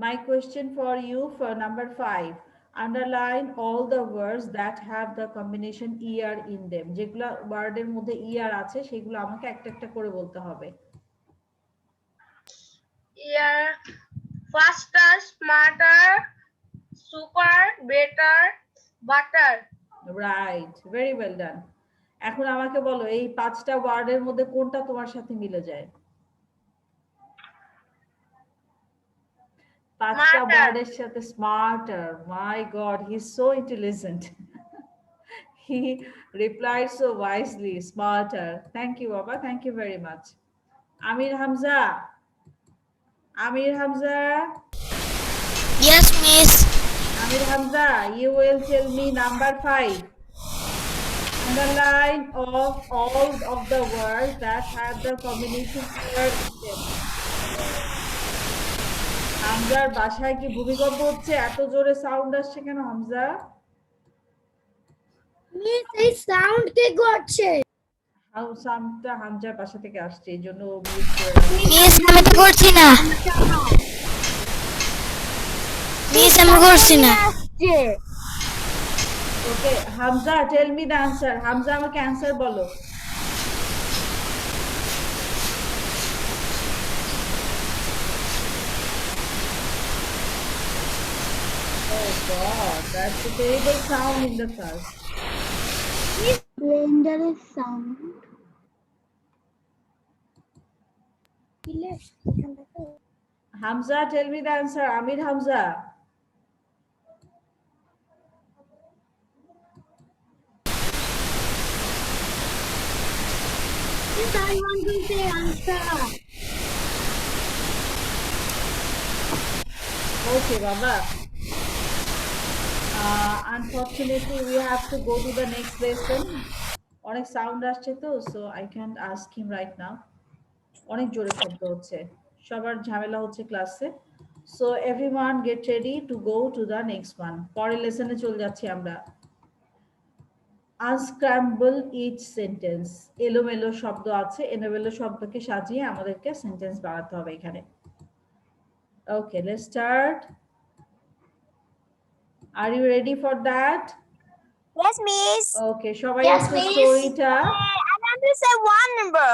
my question for you for number 5. Underline all the words that have the combination er in them. যেগুলা ওয়ার্ডের মধ্যে er আছে সেগুলো আমাকে একটা করে বলতে হবে। Yeah, faster, smarter, super, better, butter. Right, very well done. এখন আমাকে বলো এই 5টা ওয়ার্ডের মধ্যে কোনটা তোমার সাথে মিলে যায়? 5টা ওয়ার্ডের সাথে smarter. My God, he's so intelligent. He replied so wisely. Smarter. Thank you, Baba. Thank you very much. Amir Hamza. Yes, miss. Amir Hamza, you will tell me number 5. Underline of all of the words that have the combination er in them. হামজার বাসায় কি ভূমিকম্প হচ্ছে? এত জোরে sound আসছে কেন Hamza? Miss এই সাউন্ড কে করছে? সাউন্ডটা হামজার বাসা থেকে আসছে, এইজন্য মিউট করে মিস আমি তো করছি না। মিস আমি করছি না। Okay Hamza, tell me the answer. Hamza আমাকে অ্যানসার বলো। God, that's a terrible sound in the class. Dangerous sound. Hamza, tell me the answer. Amir Hamza. Yes, I want to say answer. Okay, Baba. Unfortunately, we have to go to the next lesson. অনেক sound আসছে তো, so I can't ask him right now. অনেক জোরে শব্দ হচ্ছে, সবার ঝামেলা হচ্ছে ক্লাসে। So everyone get ready to go to the next one. পরের লেসনে চলে যাচ্ছি আমরা। Unscramble each sentence. এলোমেলো শব্দ আছে, এলোমেলো শব্দকে সাজিয়ে আমাদেরকে সেন্টেন্স বানাতে হবে এখানে। Okay, let's start. Are you ready for that? Yes, miss. Okay, সবাই Yes, একটু miss. স্টোরিটা I want to say one number.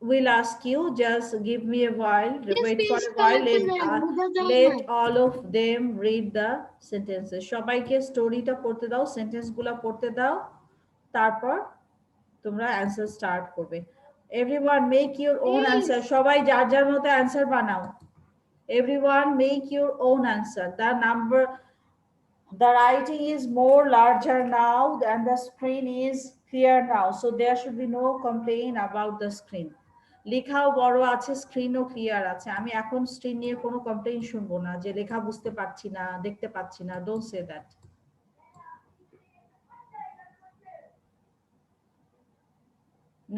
will ask you, just give me a while, wait for a please, while, correct, let all of them read the sentences. সবাইকে স্টোরিটা পড়তে দাও, sentence গুলা পড়তে দাও, তারপর তোমরা অ্যান্সার স্টার্ট করবে। everyone make your own answer. সবাই যার যার মতো অ্যান্সার বানাও। everyone make your own answer. The writing is more larger now and the screen is clear now, so there should be no complaint about the screen. লেখাও বড় আছে, স্ক্রিনও clear আছে। আমি এখন স্ক্রিন নিয়ে কোনো কমপ্লেইন শুনবো না যে লেখা বুঝতে পারছি না, দেখতে পাচ্ছি না। Don't say that.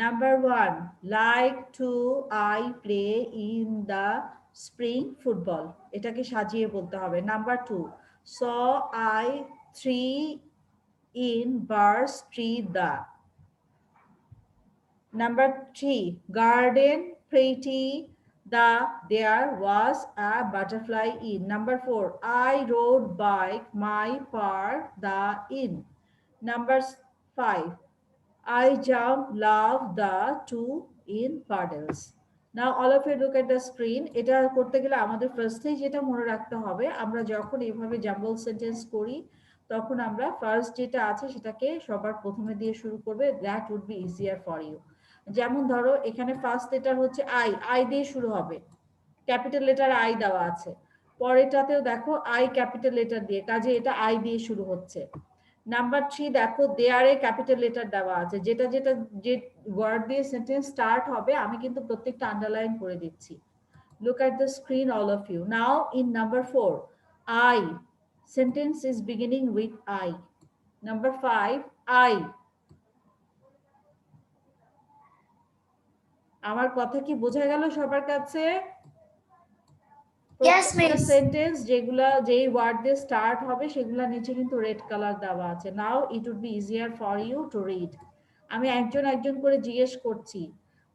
Number 1, like to I play in the spring football. এটাকে সাজিয়ে বলতে হবে। Number 2, saw I 3 in Burrs tree the. Number 3, garden pretty the there was a butterfly in. Number 4, I rode bike my park the in. Number 5, I jump love the two in puddles. Now all of you look at the screen. এটা করতে গেলে আমাদের ফার্স্টেই যেটা মনে রাখতে হবে, আমরা যখন এইভাবে জাম্বল সেন্টেন্স করি তখন আমরা ফার্স্ট যেটা আছে সেটাকে সবার প্রথমে দিয়ে শুরু করবে। That would be easier for you. যেমন ধরো এখানে ফার্স্ট লেটার হচ্ছে আই দিয়ে শুরু হবে, ক্যাপিটাল লেটার আই দেওয়া আছে। পরেরটাতেও দেখো আই ক্যাপিটাল লেটার দিয়ে, কাজে এটা আই দিয়ে শুরু হচ্ছে। নাম্বার 3 দেখো দেয়ারে ক্যাপিটাল লেটার দেওয়া আছে, যেটা যেটা যে ওয়ার্ড দিয়ে সেন্টেন্স স্টার্ট হবে আমি কিন্তু প্রত্যেকটা আন্ডারলাইন করে দিচ্ছি। Look at the screen, all of you. Now in number 4, I. Sentence is beginning with I. Number 5, I. আমার কথা কি বোঝা গেল সবার কাছে? Yes, miss. সেন্টেন্স যেগুলা যেই ওয়ার্ড দিয়ে স্টার্ট হবে সেগুলা নিচে কিন্তু রেড কালার দেওয়া আছে। Now it would be easier for you to read. আমি একজন একজন করে জিজ্ঞেস করছি।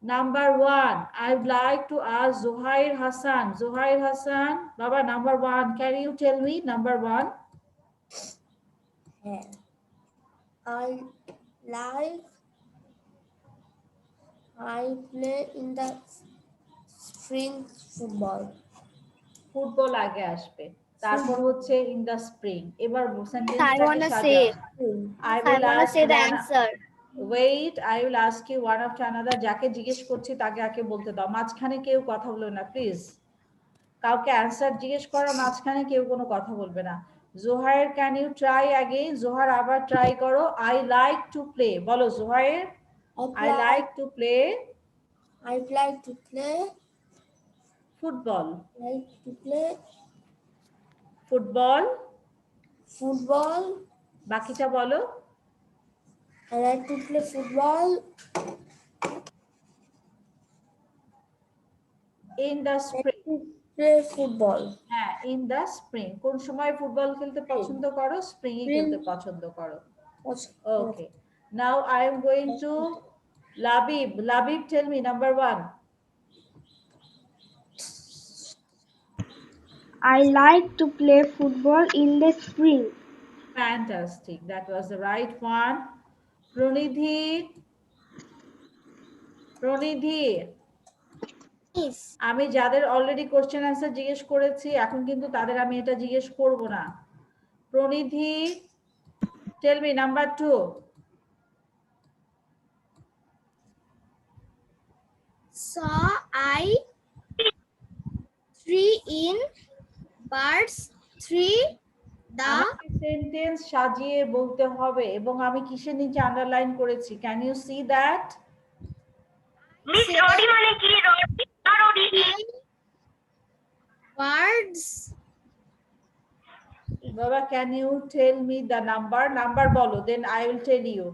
Number 1, I would like to ask Zuhair Hassan. Zuhair Hassan, Baba, number 1, can you tell me number 1? I play in the spring football. Football আগে আসবে, তারপর হচ্ছে in the spring. এবার I সেন্টেন্সটাকে wanna সাজাও। say. I I will wanna ask say the one. answer. Wait, I will ask you one after another. যাকে জিজ্ঞেস করছি তাকে আগে বলতে দাও, মাঝখানে কেউ কথা বলবে না প্লিজ। কাউকে অ্যান্সার জিজ্ঞেস করার মাঝখানে কেউ কোনো কথা বলবে না। Zohair, can you try again? Zohar আবার ট্রাই করো। আই লাইক টু প্লে, বলো Zohair. I like to play I like to play. Football. Like to play football, football. বাকিটা বলো। I like to play football in the spring. play football. হ্যাঁ, in the spring. কোন সময় football খেলতে পছন্দ করো? Spring এ খেলতে পছন্দ করো। Okay, now I am going to Labib. Labib, tell me number 1. I like to play football in the spring. Fantastic, that was the right one. Pranidhi, Pranidhi, Miss. আমি যাদের অলরেডি কোশ্চেন অ্যান্সার জিজ্ঞেস করেছি এখন কিন্তু তাদের আমি এটা জিজ্ঞেস করব না। Pronidhi, tell me number 2. Saw I 3 in birds 3 the আমাকে সেন্টেন্স সাজিয়ে বলতে হবে এবং আমি কিসের নিচে আন্ডারলাইন করেছি, can you see that? Miss রডি মানে কি? রডি আর রডি birds বাবা, can you tell me the number বলো, then I will tell you.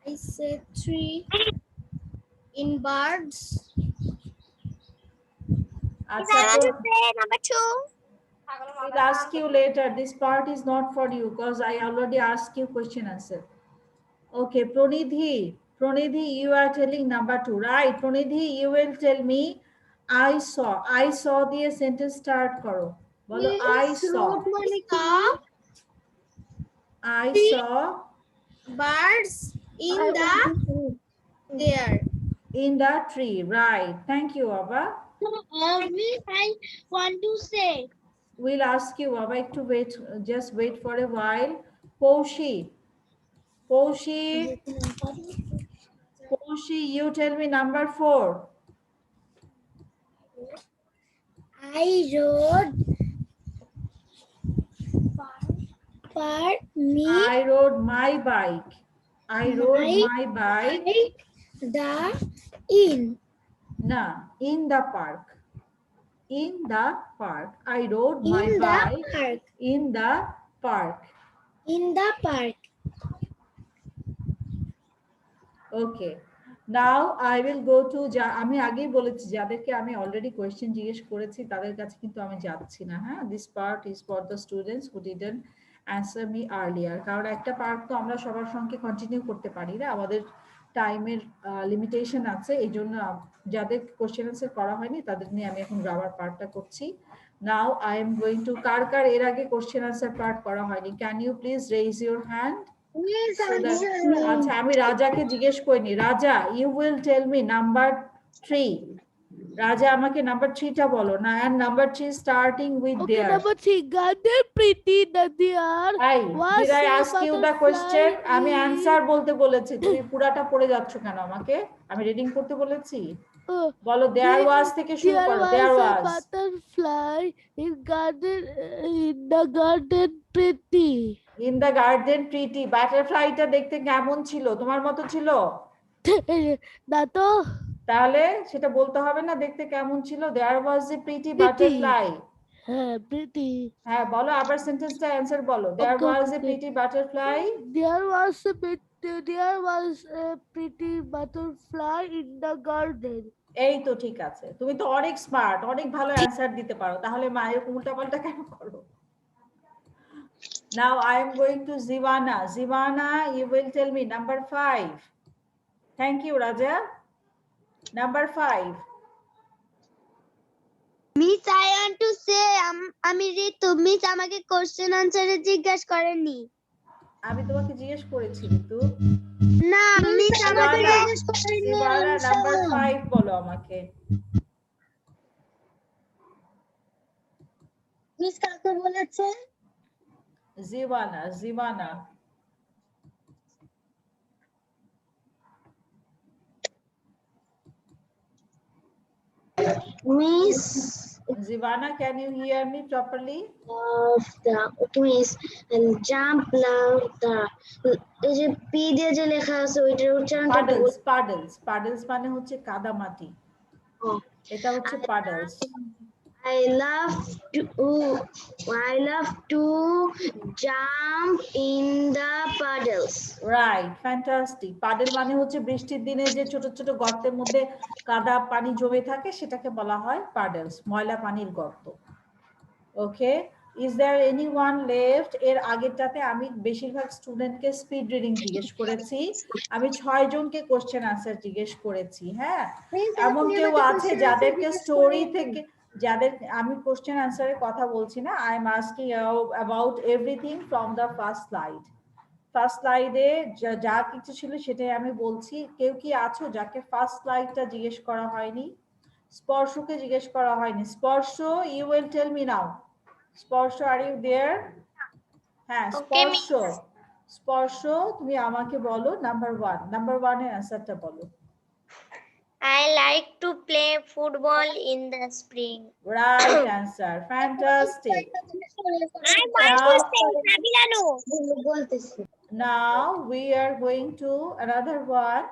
I said 3 in birds. আচ্ছা, Number 2. I'll ask you later. This part is not for you because I already asked you question answer. Okay, Pronidhi, you are telling number 2, right? Pronidhi, you will tell me I saw the sentence start karo. Bolo, I saw Birds in the there. in the tree, right? Thank you, Baba. Miss, I want to say. We'll ask you, Baba, to wait, just wait for a while. Poshi, you tell me number 4. I rode for me I rode my bike. the in In the park. I rode my in the bike park. in the park. In the park. Okay. Now I will go to আমি আগেই বলেছি যাদেরকে আমি already question জিজ্ঞেস করেছি তাদের কাছে কিন্তু আমি যাচ্ছি না, হ্যাঁ। This part is for the students who didn't answer me earlier, কারণ একটা পার্ট তো আমরা সবার সঙ্গে কন্টিনিউ করতে পারি না, আমাদের টাইমের লিমিটেশন আছে। এই জন্য যাদের কোশ্চেন আনসার করা হয়নি তাদের নিয়ে আমি এখন গ্রামার পার্টটা করছি। Now I am going to কার এর আগে কোশ্চেন আনসার পার্ট করা হয়নি, can you please raise your hand? আচ্ছা, আমি রাজাকে জিজ্ঞেস করিনি। Raja, you will tell me number 3. Raja, আমাকে নাম্বার 3টা বলো না। and number 3 starting with Okay, there. number 3. Garden pretty that they are. Did I ask you the question? আমি অ্যানসার বলতে বলেছি, তুমি পুরাটা পড়ে যাচ্ছ কেন আমাকে? আমি রিডিং করতে বলেছি। বলো, there was থেকে শুরু করো। There was a butterfly in the garden pretty. in the garden pretty. বাটারফ্লাইটা দেখতে কেমন ছিল? তোমার মতো ছিল? না তো। তাহলে সেটা বলতে হবে না দেখতে কেমন ছিল? there was a pretty butterfly. হ্যাঁ, pretty. হ্যাঁ, বলো আবার সেন্টেন্সটা অ্যানসার বলো। there was a pretty butterfly. There was a pretty butterfly in the garden. এই তো ঠিক আছে, তুমি তো অনেক স্মার্ট, অনেক ভালো অ্যানসার দিতে পারো, তাহলে মায়ের উল্টাপাল্টা কেন করো? Now I am going to Zivana. Zivana, you will tell me number 5. Thank you, Raja. Number 5. Miss, I want to say, আমি ঋতু, মিস আমাকে কোশ্চেন আনসারে জিজ্ঞাসা করেননি। আমি তোমাকে জিজ্ঞেস করেছি ঋতু। না, মিস আমাকে জিজ্ঞেস করেননি। Zivana, number 5 বলো আমাকে। মিস কাকে বলেছে? Zivana. Miss Zivana, can you hear me properly? of the miss and jump now the এই যে পি দিয়ে যে লেখা আছে ওইটার উচ্চারণটা Puddles মানে হচ্ছে কাদামাটি। এটা হচ্ছে puddles. I love to jump in the puddles. Right, fantastic. Puddle মানে হচ্ছে বৃষ্টির দিনে যে ছোট ছোট গর্তের মধ্যে কাদা পানি জমে থাকে সেটাকে বলা হয় puddles, ময়লা পানির গর্ত। Okay, is there anyone left? এর আগেরটাতে আমি বেশিরভাগ স্টুডেন্টকে স্পিড রিডিং জিজ্ঞেস করেছি, আমি 6 জনকে কোশ্চেন আনসার জিজ্ঞেস করেছি। হ্যাঁ, এমন কেউ আছে যাদেরকে স্টোরি থেকে, যাদের আমি কোশ্চেন আনসারের কথা বলছি না, I am asking about everything from the first স্লাইডে যা কিছু ছিল সেটাই আমি বলছি। কেউ কি আছো যাকে ফার্স্ট স্লাইডটা জিজ্ঞেস করা হয়নি? স্পর্শকে জিজ্ঞেস করা হয়নি। Sparsha, you will tell me now. Sparsha, are you there? হ্যাঁ, Okay, স্পর্শ। স্পর্শ, তুমি আমাকে বলো নাম্বার 1। নাম্বার 1 এর অ্যানসারটা বলো। I like to play football in the spring. Right answer. Fantastic. I want to say Nabilanu. বলতেছি Now we are going to another one.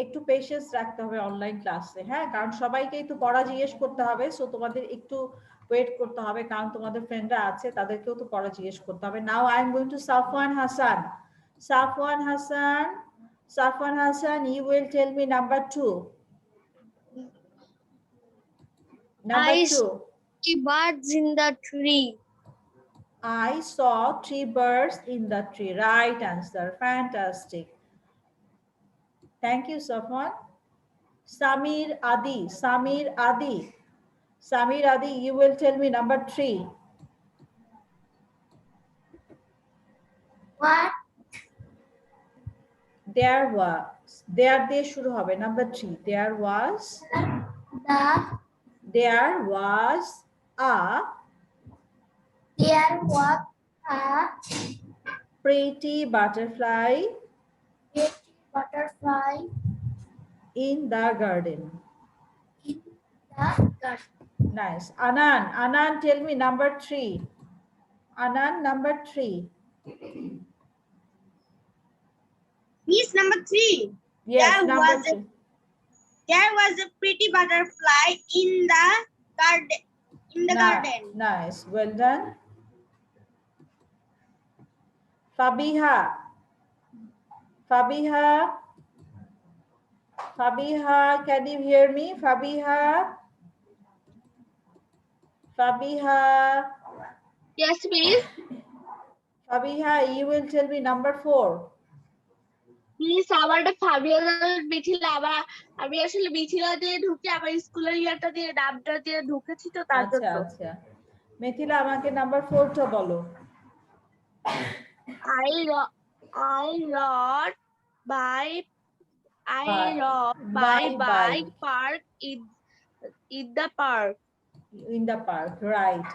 একটু পেশেন্স রাখতে হবে অনলাইন ক্লাসে, হ্যাঁ, কারণ সবাইকেই তো পড়া জিজ্ঞেস করতে হবে, সো তোমাদের একটু ওয়েট করতে হবে, কারণ তোমাদের ফ্রেন্ডরা আছে তাদেরকেও তো পড়া জিজ্ঞেস করতে হবে। নাও I am going two Safwan Hasan. Safwan Hasan, Safwan Hassan, you will tell me number 2. Number 2. Birds in the tree. I saw 3 birds in the tree. Right answer. Fantastic. Thank you, Safwan. Samir Adi. Samir Adi. Samir Adi, you will tell me number 3. What? There was. There shuru hobe. Number 3. There was. There was a. There was a Pretty butterfly. pretty butterfly In the garden. in the garden. Nice. Anan. Anan, tell me number 3. Anan, number 3. Miss number 3. Yes, There number was 3. There was a pretty butterfly in the garden. Garden. Nice. Well done. Fabiha. Fabiha. Fabiha, can you hear me? Fabiha. Fabiha. Yes, miss. Fabiha, you will tell me number 4. Miss আমারটা ফাবিয়ার মিথিলা আবার আমি আসলে মিথিলা দিয়ে ঢুকে আবার স্কুলের ইয়াটা দিয়ে নামটা দিয়ে ঢুকেছি তো তার আচ্ছা জন্য আচ্ছা, মিথিলা আমাকে নাম্বার 4টা বলো। I rode by bike park in the park. In the park, right.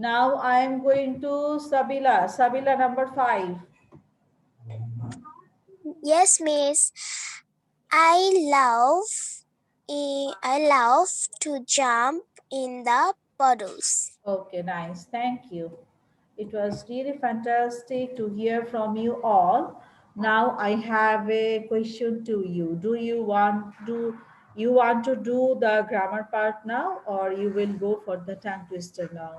Now I am going to Sabila. Sabila, number 5. Yes, miss. I love to jump in the puddles. Okay, nice. Thank you. It was really fantastic to hear from you all. Now I have a question to you. Do you want to do the grammar part now, or you will go for the tongue twister now?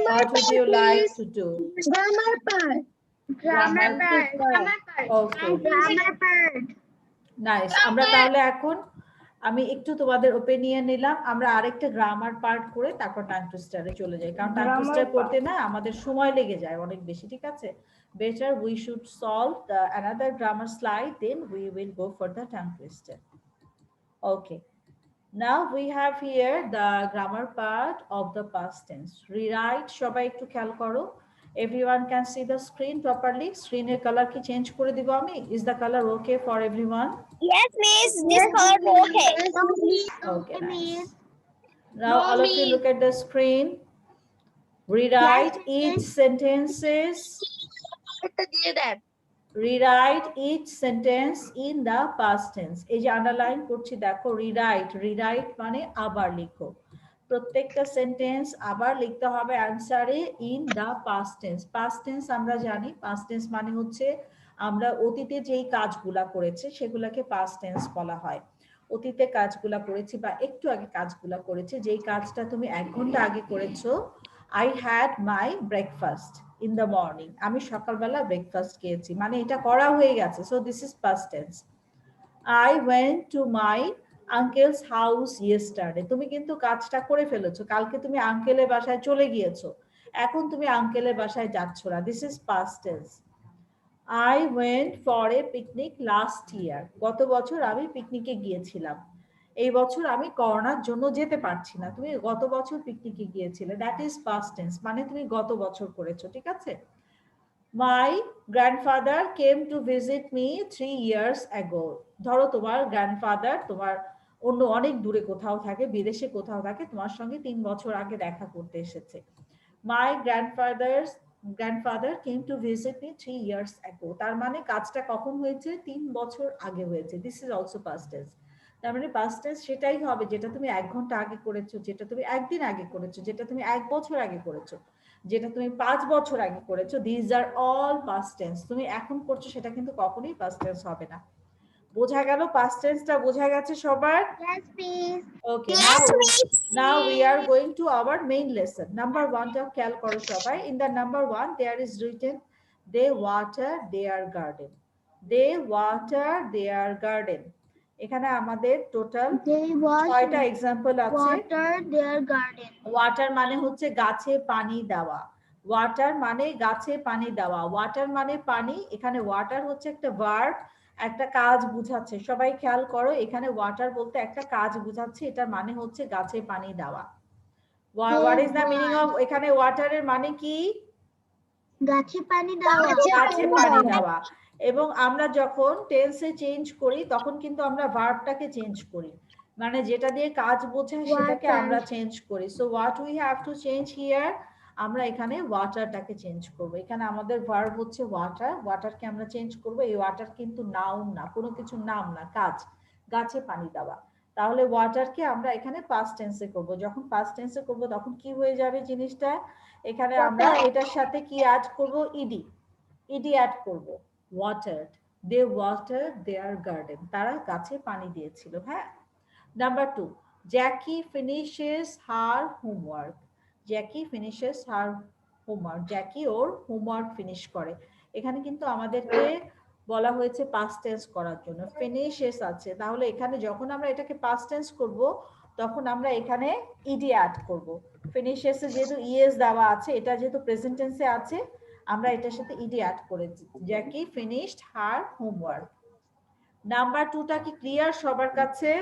What would you like to do? Grammar part. Grammar part. Okay. Grammar part. Nice. আমরা তাহলে এখন আমি একটু তোমাদের opinion নিলাম, আমরা আরেকটা grammar part করে তারপর টাং টুইস্টারে চলে যাই, কারণ টাং টুইস্টার করতে না আমাদের সময় লেগে যায় অনেক বেশি, ঠিক আছে? Better we should solve the another grammar slide, then we will go for the tongue twister. Okay, now we have here the grammar part of the past tense. Rewrite, সবাই একটু খেয়াল করো। Everyone can see the screen properly. Screen এর color কি change করে দিব আমি? Is the color okay for everyone? Yes, miss. This color okay. Okay, nice. Now all of you look at the screen. Rewrite each sentences. Rewrite each sentence in the past tense. এই যে underline করছি দেখো, rewrite মানে আবার লিখো। প্রত্যেকটা sentence আবার লিখতে হবে অ্যানসারে in the past tense. Past tense আমরা জানি, পাস্ট টেন্স মানে হচ্ছে আমরা অতীতে যেই কাজগুলা করেছি সেগুলাকে পাস্ট টেন্স বলা হয়। অতীতে কাজগুলা করেছি বা একটু আগে কাজগুলা করেছি, যেই কাজটা তুমি 1 ঘন্টা আগে করেছো। I had my breakfast in the morning. আমি সকালবেলা ব্রেকফাস্ট খেয়েছি, মানে এটা করা হয়ে গেছে। So this is past tense. I went to my uncle's house yesterday. তুমি কিন্তু কাজটা করে ফেলেছো, কালকে তুমি আঙ্কেলের বাসায় চলে গিয়েছো, এখন তুমি আঙ্কেলের বাসায় যাচ্ছ না। This is past tense. I went for a picnic last year. গত বছর আমি পিকনিকে গিয়েছিলাম, এই বছর আমি করোনার জন্য যেতে পারছি না। তুমি গত বছর পিকনিকে গিয়েছিলে, দ্যাট ইজ পাস্ট টেন্স, মানে তুমি গত বছর করেছো, ঠিক আছে? My grandfather came to visit me 3 years ago. ধরো তোমার গ্র্যান্ডফাদার তোমার অন্য অনেক দূরে কোথাও থাকে, বিদেশে কোথাও থাকে, তোমার সঙ্গে 3 বছর আগে দেখা করতে এসেছে। My grandfather came to visit me 3 years ago. তার মানে কাজটা কখন হয়েছে? 3 বছর আগে হয়েছে। This is also past tense. তার মানে past tense সেটাই হবে যেটা তুমি 1 ঘন্টা আগে করেছো, যেটা তুমি একদিন আগে করেছো, যেটা তুমি 1 বছর আগে করেছো, যেটা তুমি 5 বছর আগে করেছো। These are all past tense. তুমি এখন করছো সেটা কিন্তু কখনোই past tense হবে না। বোঝা গেল? past tense-টা বোঝা গেছে সবার? Yes, please. Okay, now we are going to our main lesson. Number 1 টা খেয়াল করো সবাই। In the number 1 there is written they water their garden. They water their garden. এখানে আমাদের টোটাল They 6টা এক্সাম্পল আছে। water their garden. ওয়াটার মানে হচ্ছে গাছে পানি দেওয়া। ওয়াটার মানে গাছে পানি দেওয়া। ওয়াটার মানে পানি। এখানে ওয়াটার হচ্ছে একটা ভার্ব, একটা কাজ বুঝাচ্ছে। সবাই খেয়াল করো, এখানে ওয়াটার বলতে একটা কাজ বুঝাচ্ছে, এটার মানে হচ্ছে গাছে পানি দেওয়া। What is the meaning of, এখানে ওয়াটারের মানে কি? গাছে পানি দেওয়া। গাছে পানি দেওয়া। এবং আমরা যখন টেন্সে চেঞ্জ করি তখন কিন্তু আমরা ভার্বটাকে চেঞ্জ করি, মানে যেটা দিয়ে কাজ বোঝায় সেটাকে আমরা চেঞ্জ করি। So what we have to change here, আমরা এখানে ওয়াটারটাকে চেঞ্জ করব। এখানে আমাদের ভার্ব হচ্ছে ওয়াটার, ওয়াটারকে আমরা চেঞ্জ করব। এই ওয়াটার কিন্তু নাউন না, কোনো কিছু নাম না, কাজ, গাছে পানি দেওয়া। তাহলে ওয়াটারকে আমরা এখানে পাস্ট টেন্সে করব। যখন পাস্ট টেন্সে করব তখন কি হয়ে যাবে জিনিসটা? এখানে আমরা এটার সাথে কি অ্যাড করব? ইডি, ইডি অ্যাড করব। ওয়াটারড, দে ওয়াটার দেয়ার গার্ডেন, তারা গাছে পানি দিয়েছিল। হ্যাঁ। Number 2, Jackie finishes her homework. Jackie finishes her homework, Jackie ওর হোমওয়ার্ক ফিনিশ করে। এখানে কিন্তু আমাদেরকে বলা হয়েছে পাস্ট টেন্স করার জন্য, ফিনিশেস আছে। তাহলে এখানে যখন আমরা এটাকে পাস্ট টেন্স করব তখন আমরা এখানে ইডি অ্যাড করব। ফিনিশেসে যেহেতু ইএস দেওয়া আছে, এটা যেহেতু প্রেজেন্ট টেন্সে আছে, আমরা এটার সাথে ইডি অ্যাড করেছি। Jackie finished her homework. Number 2টা কি ক্লিয়ার সবার কাছে?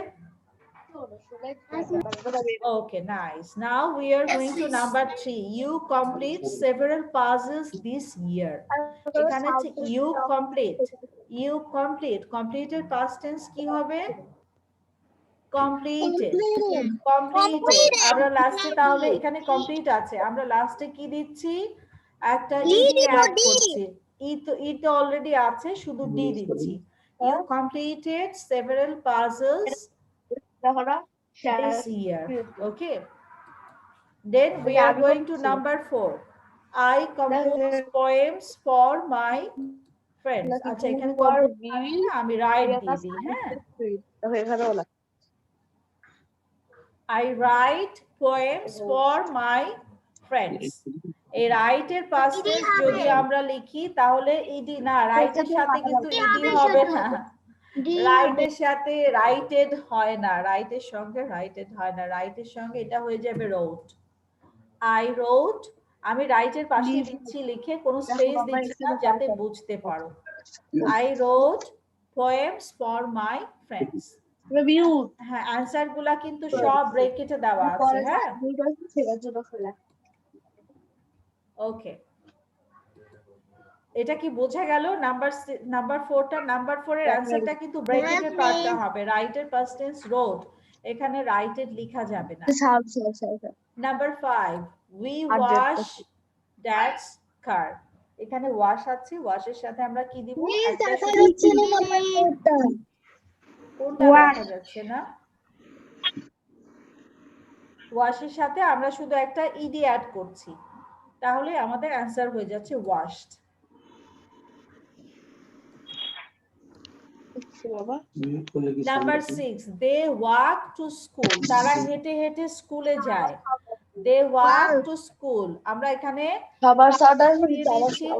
Okay, nice. Now we are going to number 3. You complete several puzzles this year. এখানে হচ্ছে you complete. You complete. Completed past tense কি হবে? Completed. Completed. আমরা লাস্টে তাহলে এখানে কমপ্লিট আছে, আমরা লাস্টে কি দিচ্ছি? একটা ed অ্যাড করছি। ই তো অলরেডি আছে, শুধু ডি দিচ্ছি। You completed several puzzles this year. Okay. Then we are going to number 4. I compose poems for my friends. আচ্ছা, এখানে আমি রাইট দিয়ে দিই। হ্যাঁ, I write poems for my friends. এই রাইটের পাস্ট টেন্স যদি আমরা লিখি তাহলে ইডি না, রাইটের সাথে কিন্তু ইডি হবে না। রাইটের সাথে রাইটেড হয় না, রাইটের সঙ্গে রাইটেড হয় না, রাইটের সঙ্গে এটা হয়ে যাবে রোট। আই রোট, আমি রাইটের পাশে দিচ্ছি লিখে, কোনো স্পেস দিচ্ছি না যাতে বুঝতে পারো। I রোট poems for my friends. হ্যাঁ, অ্যানসার গুলা কিন্তু সব ব্রেকেটে দেওয়া আছে। হ্যাঁ, ওকে, এটা কি বোঝা গেল? নাম্বার 4টা, নাম্বার 4 এর অ্যানসারটা কিন্তু ব্রেকেটে পারতে হবে। রাইটের পাস্ট টেন্স রোট, এখানে রাইটেড লেখা যাবে না। নাম্বার 5, উই ওয়াশ দ্যাটস কার। এখানে ওয়াশ আছে, ওয়াশের সাথে আমরা কি দিব? কোনটা দেখা যাচ্ছে না? ওয়াশের সাথে আমরা শুধু একটা ইডি অ্যাড করছি, তাহলে আমাদের অ্যানসার হয়ে যাচ্ছে washed. Number 6, they walk to school. তারা হেঁটে হেঁটে স্কুলে যায়। দে ওয়াক টু স্কুল, আমরা এখানে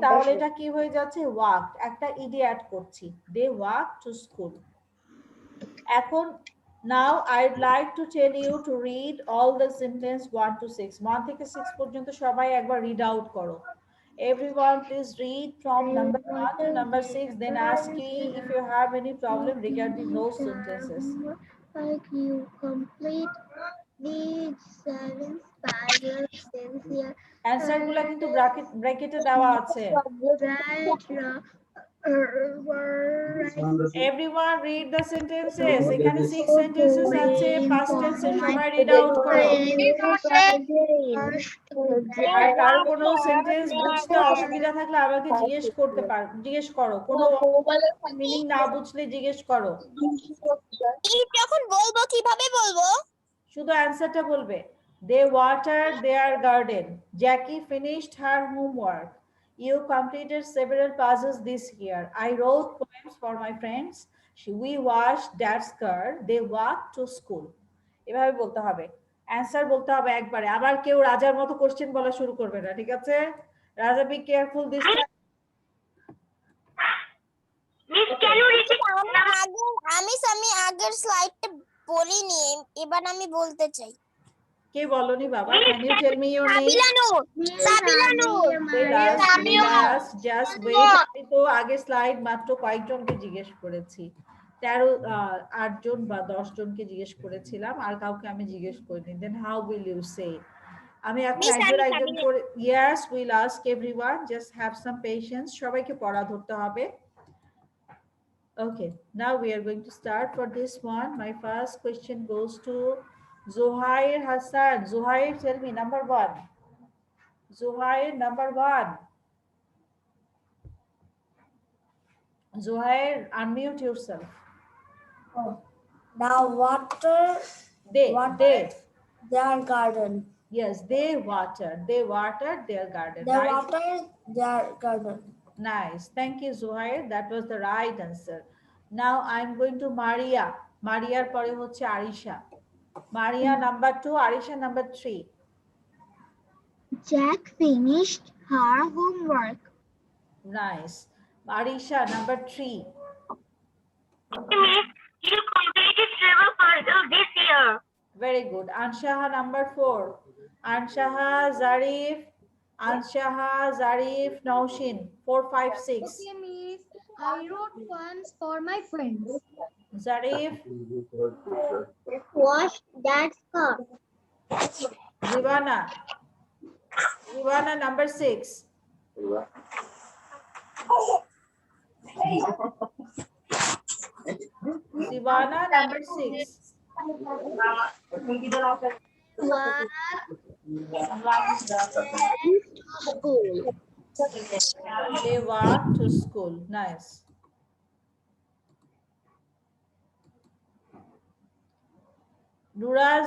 তাহলে এটা কি হয়ে যাচ্ছে? ওয়াক, একটা ইডি অ্যাড করছি। They walk to school. এখন now I'd like to tell you to read all the sentence 1 to 6. 1 থেকে 6 পর্যন্ত সবাই একবার রিড আউট করো। Everyone please read from number 1 to number 6, then ask me if you have any problem regarding those sentences. Like you complete these 7 puzzles, pencil, answer গুলা কিন্তু ব্র্যাকেটে দেওয়া আছে। Everyone read the sentences. এখানে 6 sentences আছে, past tense এর সবাই read out করো। আর কারো কোনো সেন্টেন্স বুঝতে অসুবিধা থাকলে আমাকে জিজ্ঞেস করো, কোনো মিনিং না বুঝলে জিজ্ঞেস করো। যখন বলবো কিভাবে বলবো? শুধু অ্যান্সারটা বলবে। They watered their garden. Jackie finished her homework. You completed several puzzles this year. I wrote poems for my friends. We washed dad's car. They walked to school. এভাবে বলতে হবে, অ্যান্সার বলতে হবে একবারে। আবার কেউ রাজার মতো কোশ্চেন বলা শুরু করবে না, ঠিক আছে? Raja, be careful this time. Miss can you repeat? আমি আগের স্লাইডটা বলিনি, এবার আমি বলতে চাই। কে বলনি বাবা? Can you tell me your name? Sabila Noor. Just wait. আমি তো আগে স্লাইড মাত্র কয়েকজনকে জিজ্ঞেস করেছি, 8 জন বা 10 জনকে জিজ্ঞেস করেছিলাম, আর কাউকে আমি জিজ্ঞেস করিনি। Then how will you say? আমি এখন একজন করে, yes, we'll ask everyone. Just have some patience. সবাইকে পড়া ধরতে হবে। Okay, now we are going to start for this one. My first question goes to Zuhair Hassan. Zuhair, tell me number 1. Zuhair, number 1. Zuhair, unmute yourself. Now water They. their garden. Yes, they watered their garden. They Right? watered their garden. Nice. Thank you, Zuhair. That was the right answer. Now I'm going to Maria. Mariaর পরে হচ্ছে Arisha. Maria number 2, Arisha number 3. Jack finished her homework. Nice. Arisha number 3. Miss, you completed several puzzles this year. Very good. Anshaha number 4. Anshaha, Zarif, Naushin. 4, 5, 6. Okay, Miss. I wrote poems for my friends. Zarif, Washed dad's car. Zivana number 6. Zivana number 6. School. They walk to school. Nice. Nuraz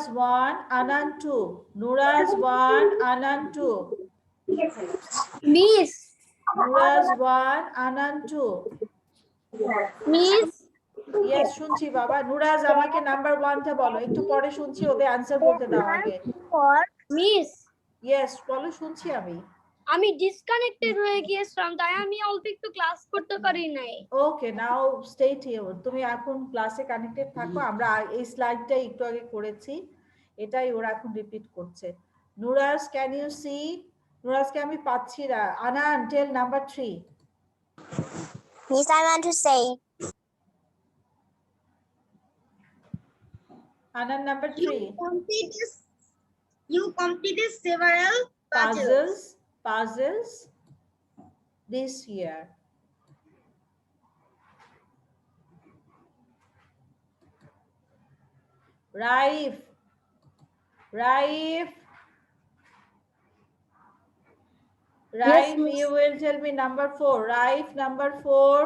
1, Anand 2. Nuraz 1, Anand 2. Miss. Nuraz 1, Anand 2. Miss. Yes, শুনছি বাবা। নুরাজ, আমাকে number 1 টা বলো, একটু পরে শুনছি, ওদের answer বলতে দাও আগে। মিস, ইয়েস, বলো, শুনছি আমি ডিসকানেক্টেড হয়ে গিয়েছিলাম, তাই আমি অল্প একটু ক্লাস করতে পারি নাই। ওকে, নাও স্টে হিয়ার। তুমি এখন ক্লাসে কানেক্টেড থাকো। আমরা এই স্লাইডটা একটু আগে করেছি, এটাই ওরা এখন রিপিট করছে। নুরাজ, ক্যান ইউ সি? নুরাজকে আমি পাচ্ছি না। আনান, টেল number 3. Miss, I want to say. Anan number 3. You completed several puzzles this year. Raif, Yes, miss. you will tell me number 4. Raif, number 4.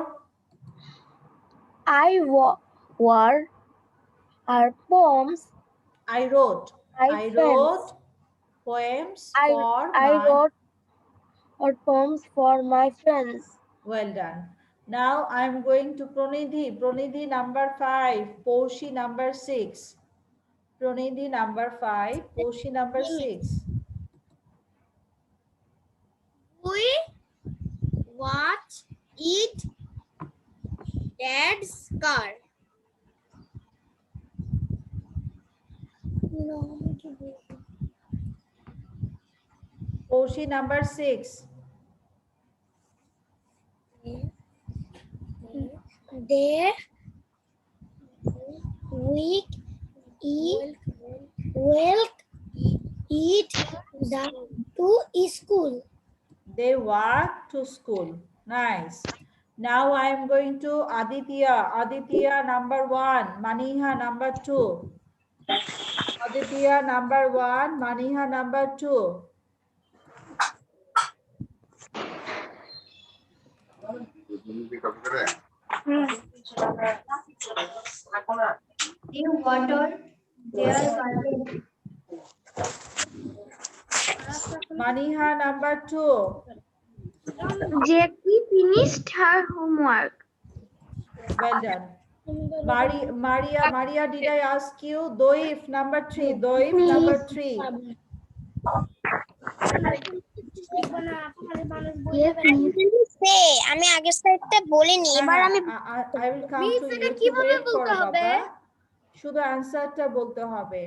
I wore our poems. I wrote poems for my friends. Well done. Now I'm going to Pranidhi. Pranidhi number 5. Poshi number 6. Pranidhi number 5. Poshi number 6. We watch it dad's car. Poshi number 6. They week milk eat to school. They walk to school. Nice. Now I am going to Aditya. Aditya number 1, Maniha number 2. Aditya number 1, Maniha number 2. In water, there are Maniha number 2. Jackie finished her homework. Well done. Maria, did I ask you? Doif number 3. Doif number 3. Yes, miss. আমি আগের সাইডটা বলিনি এবার আমি I will come Miss, to এটা you. কিভাবে Wait for বলতে হবে? Baba. শুধু অ্যানসারটা বলতে হবে।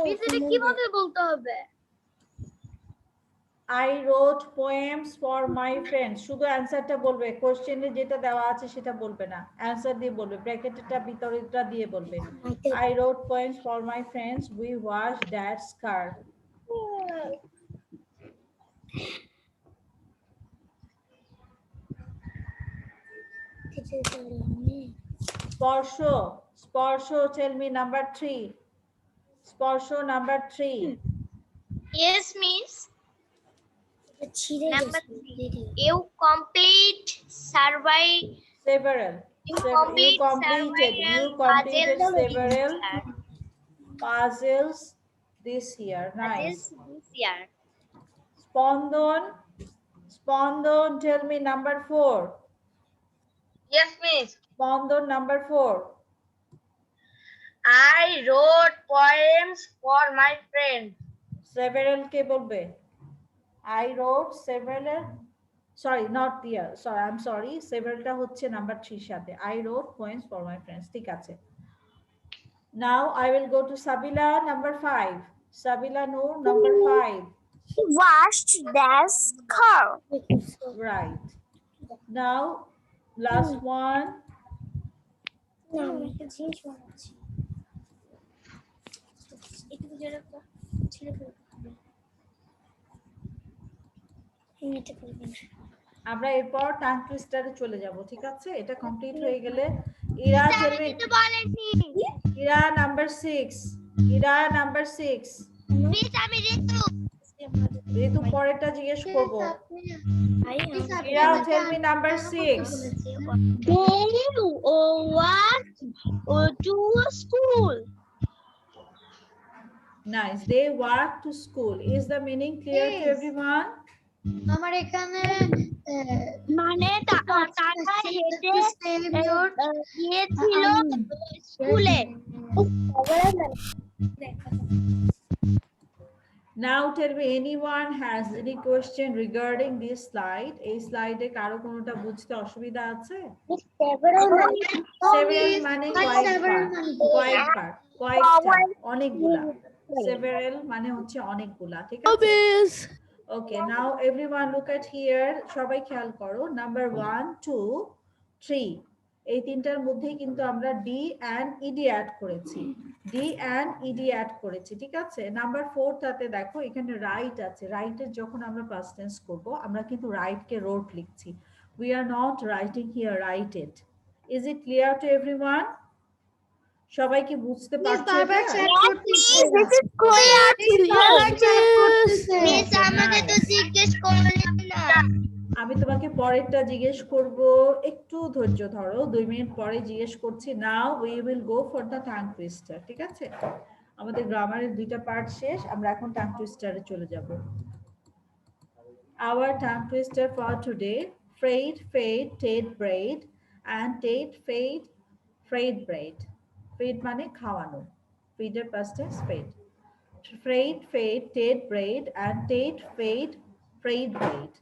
মিস এটা কিভাবে বলতে হবে? I wrote poems for my friends. শুধু অ্যানসারটা বলবে, কোশ্চেনে যেটা দেওয়া আছে সেটা বলবে না, অ্যানসার দিয়ে বলবে, ব্র্যাকেটটা ভিতরেরটা দিয়ে বলবে। I wrote poems for my friends. We washed dad's car. Sparsho, tell me number 3. Sparsho number 3. Yes, miss. Number 3. You complete survey. Several. You You completed several puzzles this year. Nice. This year. Spondon, tell me number 4. Yes, miss. Spondon number 4. I wrote poems for my friend. Several ke bolbe. I wrote several. Sorry, not here. Sorry, I'm sorry. Several ta hocche number 3 সাথে. I wrote poems for my friends. ঠিক আছে. Now I will go to Sabila number 5. Sabila Noor number 5. Washed dad's car. Right. Now last one. আমরা এরপর tongue টুইস্টারে চলে যাব, ঠিক আছে? এটা কমপ্লিট হয়ে গেলে Ira number 6। Ira number 6। Miss আমি ঋতু ঋতু পরেরটা জিজ্ঞেস করব। Ira tell me number 6। walk to school. Nice. They walk to school. Is the meaning clear to everyone? আমার এখানে মানে তারা হেঁটে গিয়েছিল স্কুলে। Now tell me, anyone has any question regarding this slide? এই স্লাইডে কারো কোনোটা বুঝতে অসুবিধা আছে? Several মানে কয়েকটা, অনেকগুলা। Several মানে হচ্ছে অনেকগুলা, ঠিক আছে? Okay, now everyone look at here. সবাই খেয়াল করো, নাম্বার 1, 2, 3 এই তিনটার মধ্যেই কিন্তু আমরা ডি এন্ড ইডি অ্যাড করেছি। ঠিক আছে? নাম্বার 4 টাতে দেখো এখানে রাইট আছে। রাইটের যখন আমরা পাস্ট টেন্স করব, আমরা কিন্তু রাইট কে রোট লিখছি। We are not writing here righted. Is it clear to everyone? সবাই কি বুঝতে পারছো এটা? আমি তোমাকে পরেরটা জিজ্ঞেস করব, একটু ধৈর্য ধরো, 2 মিনিট পরে জিজ্ঞেস করছি। নাও we will go for the tongue twister, ঠিক আছে? আমাদের গ্রামারের 2টা পার্ট শেষ, আমরা এখন টাং টুইস্টারে চলে যাব। Our tongue twister for today: frayed, fade, taid, braid, and taid, fade, frayed, braid. Frayed মানে খাওয়ানো, feeder past tense fade. Frayed, fade, taid, braid, and taid, fade, frayed, braid.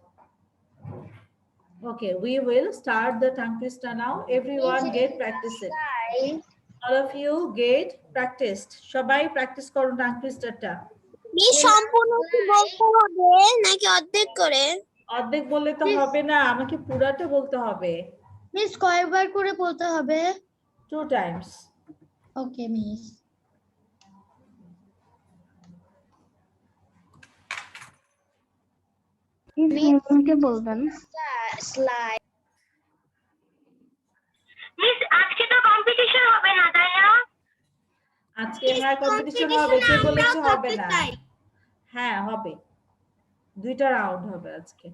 Okay, we will start the tongue twister now. Everyone get practice it. All of you get practiced. সবাই practice করো tongue twister টা। সম্পূর্ণ কি বলতে হবে নাকি অর্ধেক করে? অর্ধেক বললে তো হবে না, আমাকে পুরাটা বলতে হবে। মিস কয়বার করে বলতে হবে? 2 times. ওকে মিস। কে বলবেন slide. মিস আজকে তো কম্পিটিশন হবে না তাই না? আজকে হ্যাঁ কম্পিটিশন হবে, কে বলেছে হবে না? হ্যাঁ হবে, 2টা রাউন্ড হবে আজকে।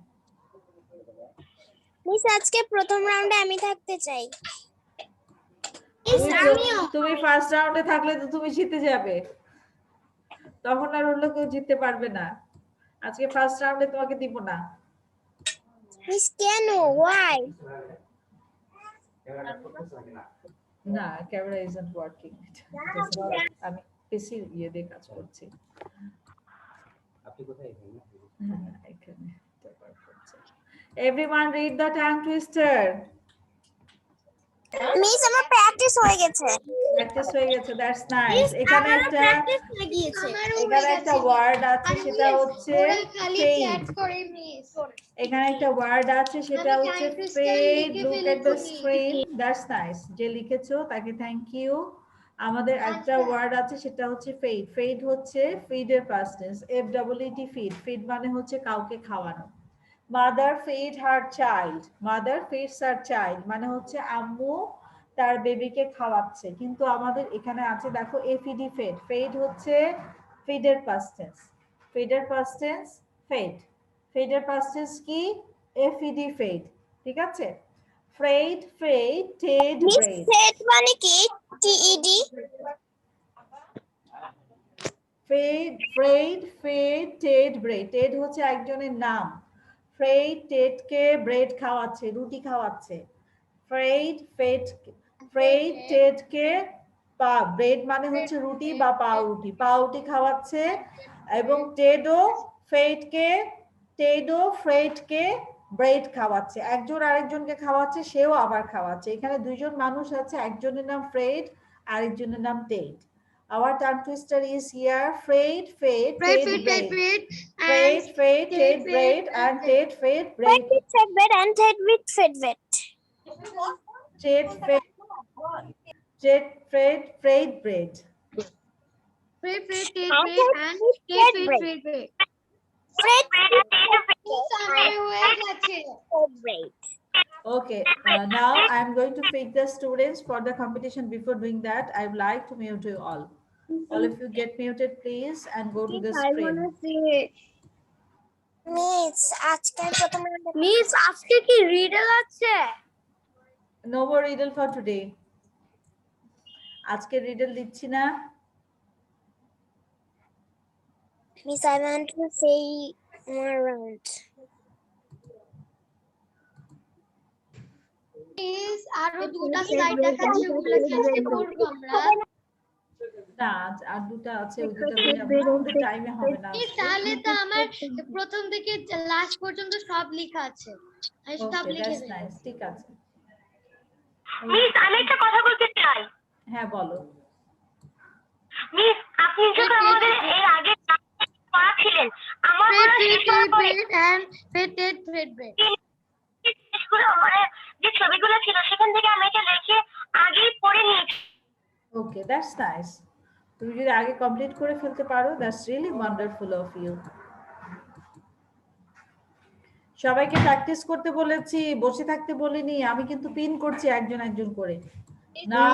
মিস আজকে প্রথম রাউন্ডে আমি থাকতে চাই। তুমি ফার্স্ট রাউন্ডে থাকলে তো তুমি জিতে যাবে, তখন আর অন্য কেউ জিততে পারবে না। আজকে ফার্স্ট রাউন্ডে তোমাকে দিব না। মিস কেন? ওয়াই? না, ক্যামেরা ইজন্ট ওয়ার্কিং। আমি পিসি ইয়ে দিয়ে কাজ করছি। আপনি কোথায়? এখানে। Everyone read the tongue twister. Miss আমার প্র্যাকটিস হয়ে গেছে। প্র্যাকটিস হয়ে গেছে, দ্যাটস নাইস। এখানে একটা ওয়ার্ড আছে সেটা হচ্ছে ফেড। এখানে একটা ওয়ার্ড আছে সেটা হচ্ছে fed. Look at the screen, that's nice. যে লিখেছো তাকে থ্যাংক ইউ। আমাদের একটা ওয়ার্ড আছে সেটা হচ্ছে ফেড। ফেড হচ্ছে ফিডের past tense, FEED feed. Feed মানে হচ্ছে কাউকে খাওয়ানো। Mother feed her child, mother feeds her child মানে হচ্ছে আম্মু তার বেবিকে খাওয়াচ্ছে। কিন্তু আমাদের এখানে আছে দেখো FED ফেড। ফেড হচ্ছে ফিডের পাস্ট টেন্স, ফিডের পাস্ট টেন্স ফেড। ফিডের পাস্ট টেন্স কি? FED ফেড, ঠিক আছে? Fred, fed, Ted, miss bread. Set মানে কি? TED? Fed, Fred, fed, Ted, bread. Ted হচ্ছে একজনের নাম। ফ্রেড টেডকে ব্রেড খাওয়াচ্ছে, রুটি খাওয়াচ্ছে। ফ্রেড ফেড, ফ্রেড টেডকে ব্রেড মানে হচ্ছে রুটি বা পাউরুটি, পাউরুটি খাওয়াচ্ছে। এবং টেডো ফ্রেডকে ব্রেড খাওয়াচ্ছে। একজন আরেকজনকে খাওয়াচ্ছে, সেও আবার খাওয়াচ্ছে। এখানে দুইজন মানুষ আছে, একজনের নাম ফ্রেড, আরেকজনের নাম Ted. Our tongue twister is here. Fred, fed, ted, bread. Fred, fed, ted, bread, and ted, fed, bread. Fed with fed and ted with fed wet. Ted, fed, ted, fed, bread. Fred, And and Fred Fred, bread. Fred, Fred. Fred bread. Okay, now I'm going to pick the students for the competition. Before doing that, I would like to mute you all. All of you get muted, please, and go to the screen. Miss আজকে প্রথম রাউন্ডে miss আজকে কি riddle আছে? No more riddle for today. আজকে riddle দিচ্ছি না। Miss I want to say more round. Please, আরো দুটো স্লাইড দেখাচ্ছি, ওগুলো চেষ্টা করব আমরা। না, আর দুটো আছে, ওই দুটো দিয়ে আমাদের টাইমে হবে না। তাহলে তো আমার প্রথম থেকে লাস্ট পর্যন্ত সব লেখা আছে, আমি সব Okay, লিখে that's দেব। nice. ঠিক আছে। মিস আমি একটা কথা বলতে চাই। হ্যাঁ বলো। মিস আপনি যখন আমাদের এর আগে পড়াছিলেন, আমার Fred, পড়া শেষ হওয়ার পরে and Fred, Fred, Fred. স্কুলে মানে যে ছবিগুলো ছিল সেখান থেকে আমি এটা লিখে আগেই পড়ে নিয়েছি। Okay, that's nice. তুমি যদি আগে কমপ্লিট করে ফেলতে পারো, that's really wonderful of you. সবাইকে প্র্যাকটিস করতে বলেছি, বসে থাকতে বলিনি। আমি কিন্তু পিন করছি একজন একজন করে। Now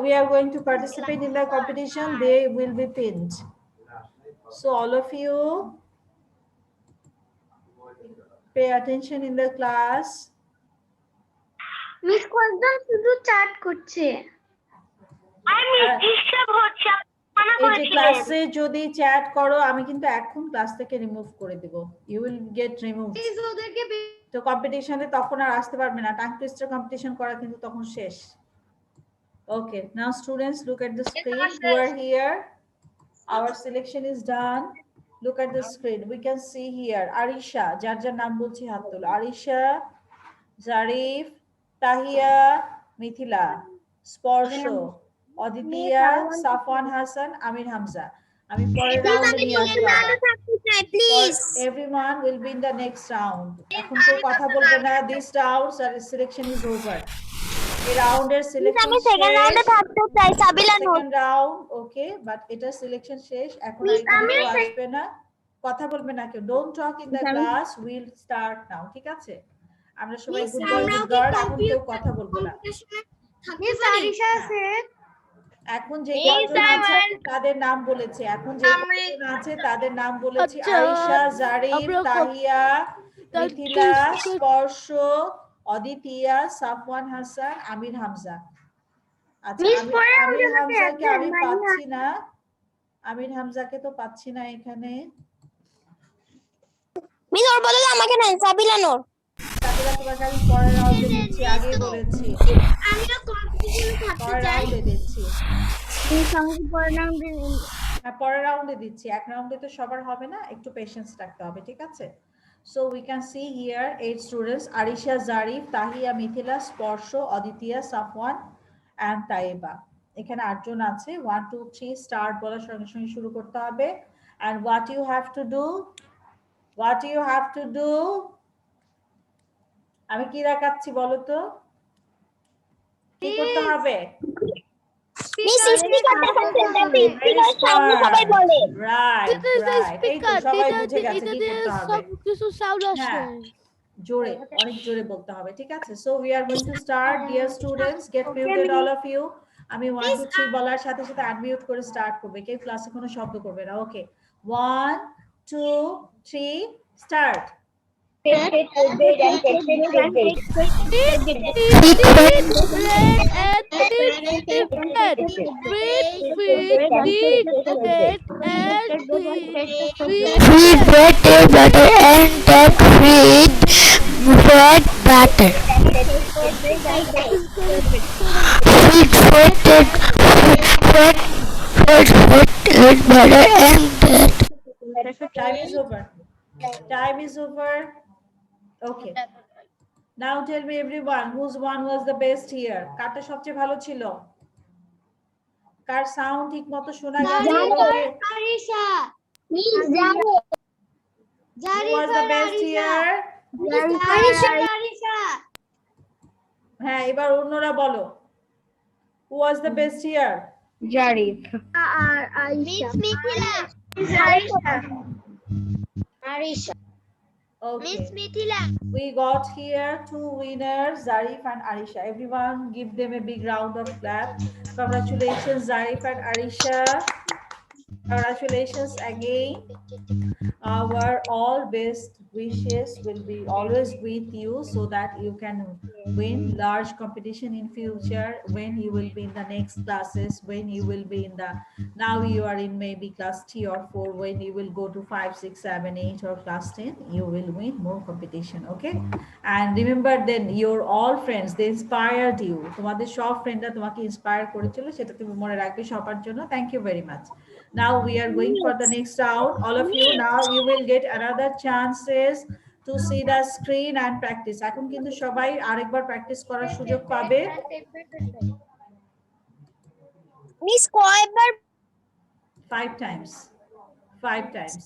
we are going to participate in the competition. They will be pinned. So all of you pay attention in the class. Miss কয়েকজন শুধু চ্যাট করছে। আমি ডিস্টার্ব হচ্ছে, মানা এই যে করেছিলেন। ক্লাসে যদি চ্যাট করো, আমি কিন্তু এখন ক্লাস থেকে রিমুভ করে দেব। You will get removed. Please ওদেরকে তো কম্পিটিশনে তখন আর আসতে পারবে না। টাং টুইস্টার কম্পিটিশন করা কিন্তু তখন শেষ। Okay, now students look at the screen. Who are here? Our selection is done. Look at the screen. We can see here Arisha, যার যার নাম বলছি হাত তোলো। Arisha, Zarif, Tahia, Mithila, Sporsho, Aditya, Safwan Hassan, Amir Hamza. আমি পরের রাউন্ডে নিয়ে আসবো। Please Everyone will be in the next round. এখন তো কথা বলবে না। This round selection is over. এই রাউন্ডের সিলেকশন আমি সেকেন্ড রাউন্ডে থাকতে চাই সাবিলা নূর। সেকেন্ড রাউন্ড ওকে, বাট এটা সিলেকশন শেষ। এখন আর এখানে কেউ আসবে না। কথা বলবে না কেউ, don't talk in the class, will start now, ঠিক আছে? আমরা সবাই গুড বয় গুড গার্ল, এখন কেউ কথা বলবো না। মিস আরিশা আছে এখন যে কয়জন আছে তাদের নাম বলেছে, এখন যে কয়জন আছে তাদের নাম বলেছি, আয়েশা, জারিফ, তাহিয়া, মিথিলা, স্পর্শ, অদিতিয়া, সাফওয়ান হাসান, আমির হামজা। আচ্ছা, আমির হামজাকে আমি পাচ্ছি না, আমির হামজাকে তো পাচ্ছি না এখানে। মিস ওর বদলে আমাকে নেন, সাবিলা নূর। সাবিলা তোমাকে আমি পরের রাউন্ডে দিচ্ছি, আগেই বলেছি আমিও কম্পিটিশনে থাকতে পরের চাই রাউন্ডে দিচ্ছি। মিস আমাকে পরের রাউন্ডে হ্যাঁ, পরের রাউন্ডে দিচ্ছি, এক রাউন্ডে তো সবার হবে না, একটু পেশেন্স রাখতে হবে, ঠিক আছে? So we can see here 8 students: Arisha, Zarif, Tahia, Mithila, Sporsho, Aditya, Safwan and Taiba. এখানে 8 জন আছে। 1 2 3 স্টার্ট বলার সঙ্গে সঙ্গে শুরু করতে হবে। And what you have to do, what you have to do, আমি কি দেখাচ্ছি বলো তো, কি করতে হবে? মিস স্পিকারটা করতে হবে, স্পিকার সামনে সবাই বলে। রাইট রাইট, এই তো সবাই বুঝে গেছে কি করতে হবে। সবকিছু সাউন্ড আসে। হ্যাঁ, জোরে, অনেক জোরে বলতে হবে, ঠিক আছে? So we are going to start, dear students, get muted all of you. আমি 1 2 3 বলার সাথে সাথে আনমিউট করে স্টার্ট করবে, কেউ ক্লাসে কোনো শব্দ করবে না, ওকে? 1 2 3 start. Time is over. Time is over. Okay. Now tell me everyone, whose one was the best here? কারটা সবচেয়ে ভালো ছিল? কার সাউন্ড ঠিক মতো শোনা গেছে? Arisha Who was the best here? Arisha হ্যাঁ, এবার অন্যরা বলো। Who was the best here? Jarif. Miss Mithila Arisha Okay. Miss Mithila We got here 2 winners, Zarif and Arisha. Everyone give them a big round of clap. Congratulations, Zarif and Arisha. Congratulations again. Our all best wishes will be always with you so that you can win large competition in future, when you will be in the next classes, when you will be in the, now you are in maybe class 3 or 4, when you will go to 5 6 7 8 or class 10, you will win more competition, okay? And remember, then your all friends, they inspired you, তোমাদের সব ফ্রেন্ডরা তোমাকে inspire করেছিল, সেটা তুমি মনে রাখবে সবার জন্য। Thank you very much. Now we are going for the next round. All of you, now you will get another chances to see the screen and practice. এখন কিন্তু সবাই আরেকবার প্র্যাকটিস করার সুযোগ পাবে। মিস কয়বার? 5 times. 5 times.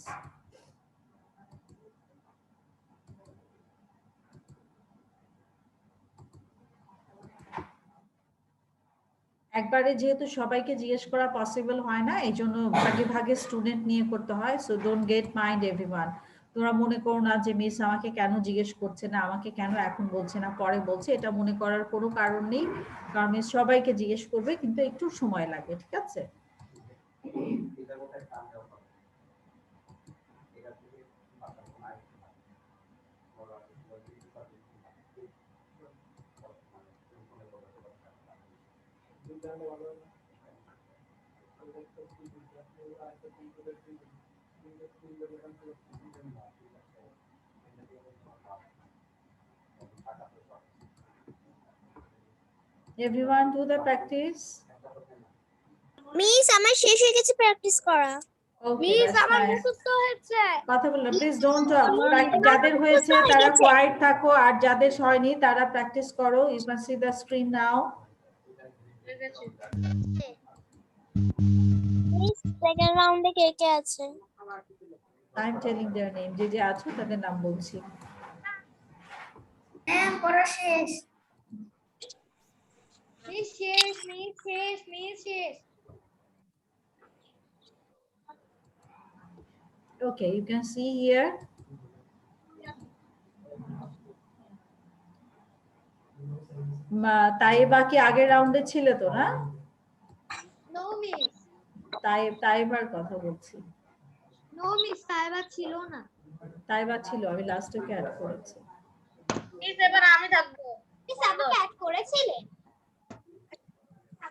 একবারে যেহেতু সবাইকে জিজ্ঞেস করা পসিবল হয় না, এই জন্য ভাগে ভাগে স্টুডেন্ট নিয়ে করতে হয়। So don't get mind everyone, তোমরা মনে করো না যে মিস আমাকে কেন জিজ্ঞেস করছে না, আমাকে কেন এখন বলছে না, পরে বলছে, এটা মনে করার কোনো কারণ নেই, কারণ মিস সবাইকে জিজ্ঞেস করবে, কিন্তু একটু সময় লাগে, ঠিক আছে? Everyone do the practice. Miss আমার শেষ হয়ে গেছে প্র্যাকটিস করা। Okay, মিস that's আমার nice. মুখস্থ হয়েছে কথা বললাম, প্লিজ ডোন্ট টক। যাদের হয়েছে তারা কোয়াইট থাকো, আর যাদের হয়নি তারা প্র্যাকটিস করো। You can see the screen now. Miss second রাউন্ডে কে কে আছে? I am telling their name, যে যে আছো তাদের নাম বলছি। ম্যাম পড়া শেষ মিস শেষ মিস শেষ মিস শেষ Okay, you can see here. Taiba কি আগের রাউন্ডে ছিল তো না? নো মিস, তাইবার কথা বলছি। নো মিস, সাহেবা ছিল না। তাইবা ছিল, আমি লাস্টে অ্যাড করেছি। মিস এবার আমি থাকবো। মিস আমাকে অ্যাড করেছিলেন?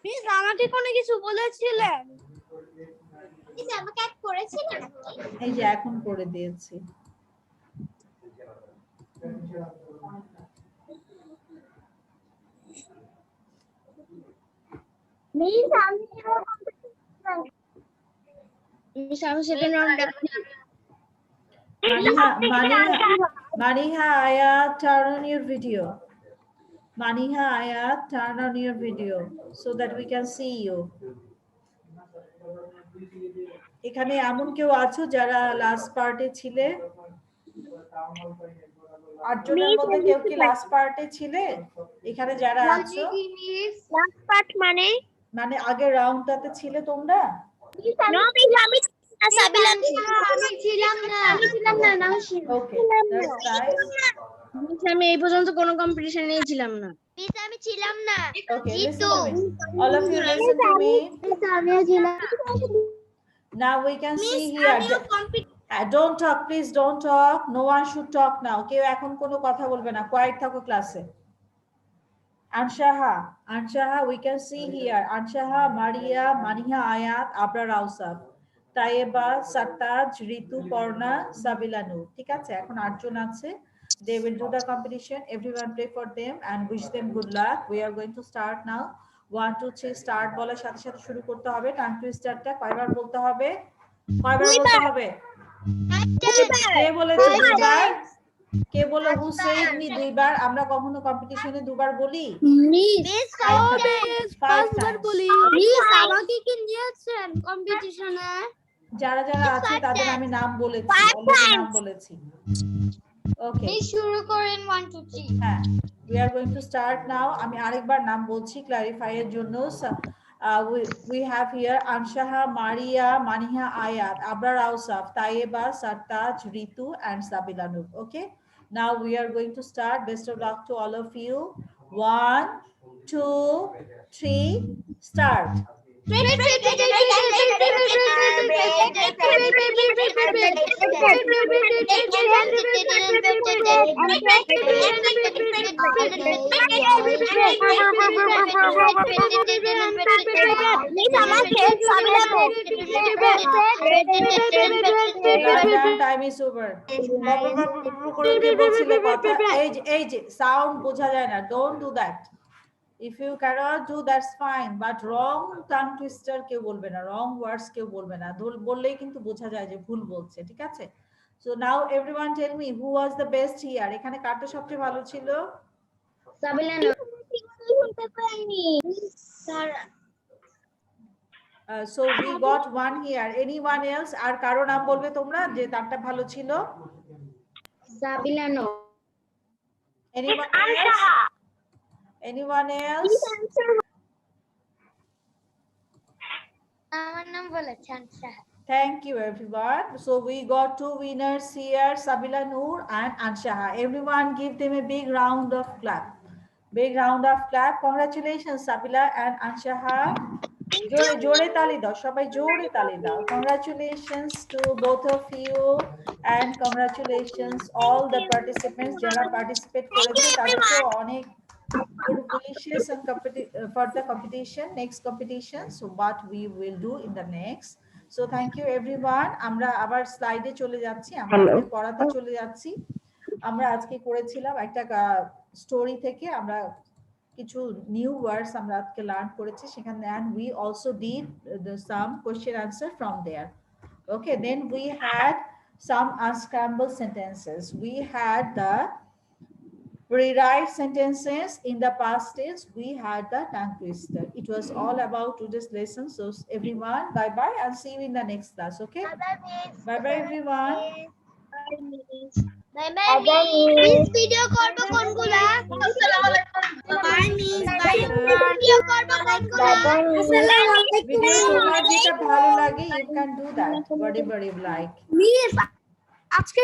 মিস আমাকে কোনো কিছু বলেছিলেন? মিস আমাকে অ্যাড করেছিলেন? এই যে এখন করে দিয়েছি। মিস আমি সেকেন্ড রাউন্ডে Maniha Ayat, turn on your video. Maniha Ayat, turn on your video so that we can see you. এখানে এমন কেউ আছো যারা লাস্ট পার্টে ছিলে? 8 জনের মধ্যে কেউ কি লাস্ট পার্টে ছিলে? এখানে যারা আছো লাস্ট পার্ট মানে আগের রাউন্ডটাতে ছিলে তোমরা? নো মিস আমি সাবিলা আমি ছিলাম না। Okay, that's nice. মিস আমি এই পর্যন্ত কোনো কম্পিটিশনে ছিলাম না। মিস আমি ছিলাম না। Okay, listen to me. All of you listen to me. Now we can see here. Don't talk, please don't talk. No one should talk now. কেউ এখন কোনো কথা বলবে না। Quiet থাকো ক্লাসে। Anshaha, we can see here. Anshaha, Maria, Maniha, Ayat, Abrar Ausaf, Taiba, Sartaj, Ritu, Porna, Sabila Noor. ঠিক আছে, এখন 8 জন আছে। They will do the competition. Everyone pray for them and wish them good luck. We are going to start now. 1 2 3 start বলার সাথে সাথে শুরু করতে হবে। টাং টুইস্টারটা কয়বার বলতে হবে? কে বলেছে দুইবার? কে বলে হু সেড মি দুইবার? আমরা কখনো কম্পিটিশনে দুবার বলি? মিস পাঁচবার বলি। মিস আমাকে কি নিয়েছেন কম্পিটিশনে? যারা যারা আছে তাদের আমি নাম বলেছি, অলরেডি নাম বলেছি। ওকে, মিস শুরু করেন 1 2 3। হ্যাঁ, we are going to start now. আমি আরেকবার নাম বলছি ক্লারিফাই এর জন্য। We have here Anshaha, Maria, Maniha, Ayat, Abrar Ausaf, Taiba, Sartaj, Ritu and Sabila Noor. Okay, now we are going to start. Best of luck to all of you. 1 2 3 start. Time is over. এই যে sound বোঝা যায় না, don't do that. If you cannot do, that's fine, but wrong tongue twister কেউ বলবে না, wrong words কেউ বলবে না, বললেই কিন্তু বোঝা যায় যে ভুল বলছে, ঠিক আছে? So now everyone tell me who was the best here. এখানে কারটা সবচেয়ে ভালো ছিল? সাবিলা নূর। So we got one here. Anyone else? আর কারো নাম বলবে তোমরা যে তারটা ভালো ছিল? সাবিলা নূর। Anyone else? Anyone else? আমার নাম বলেছে আনসাহা। Thank you everyone. So we got 2 winners here, Sabila Noor and Anshaha. Everyone give them a big round of clap. Big round of clap. Congratulations Sabila and Anshaha. জোরে তালি দাও, সবাই জোরে তালি দাও। Congratulations to both of you and congratulations all the participants যারা participate করেছে তাদেরকে অনেক congratulations and for the competition, next competition. So what we will do in the next. So thank you everyone. আমরা আবার স্লাইডে চলে যাচ্ছি, আমরা পড়াতে চলে যাচ্ছি। আমরা আজকে করেছিলাম একটা স্টোরি থেকে আমরা কিছু নিউ ওয়ার্ডস আমরা আজকে লার্ন করেছি সেখানে, and we also did some question answer from there. Okay, then we had some unscrambled sentences. We had the rewrite sentences in the past tense. We had the tongue twister. It was all about today's lesson. So everyone, bye bye and see you in the next class. Okay, bye bye everyone. Bye bye miss. Video করব কোনগুলা? আসসালামু আলাইকুম। By miss, by. Video তোমার যেটা ভালো লাগে, you can do that, whatever you like. আজকে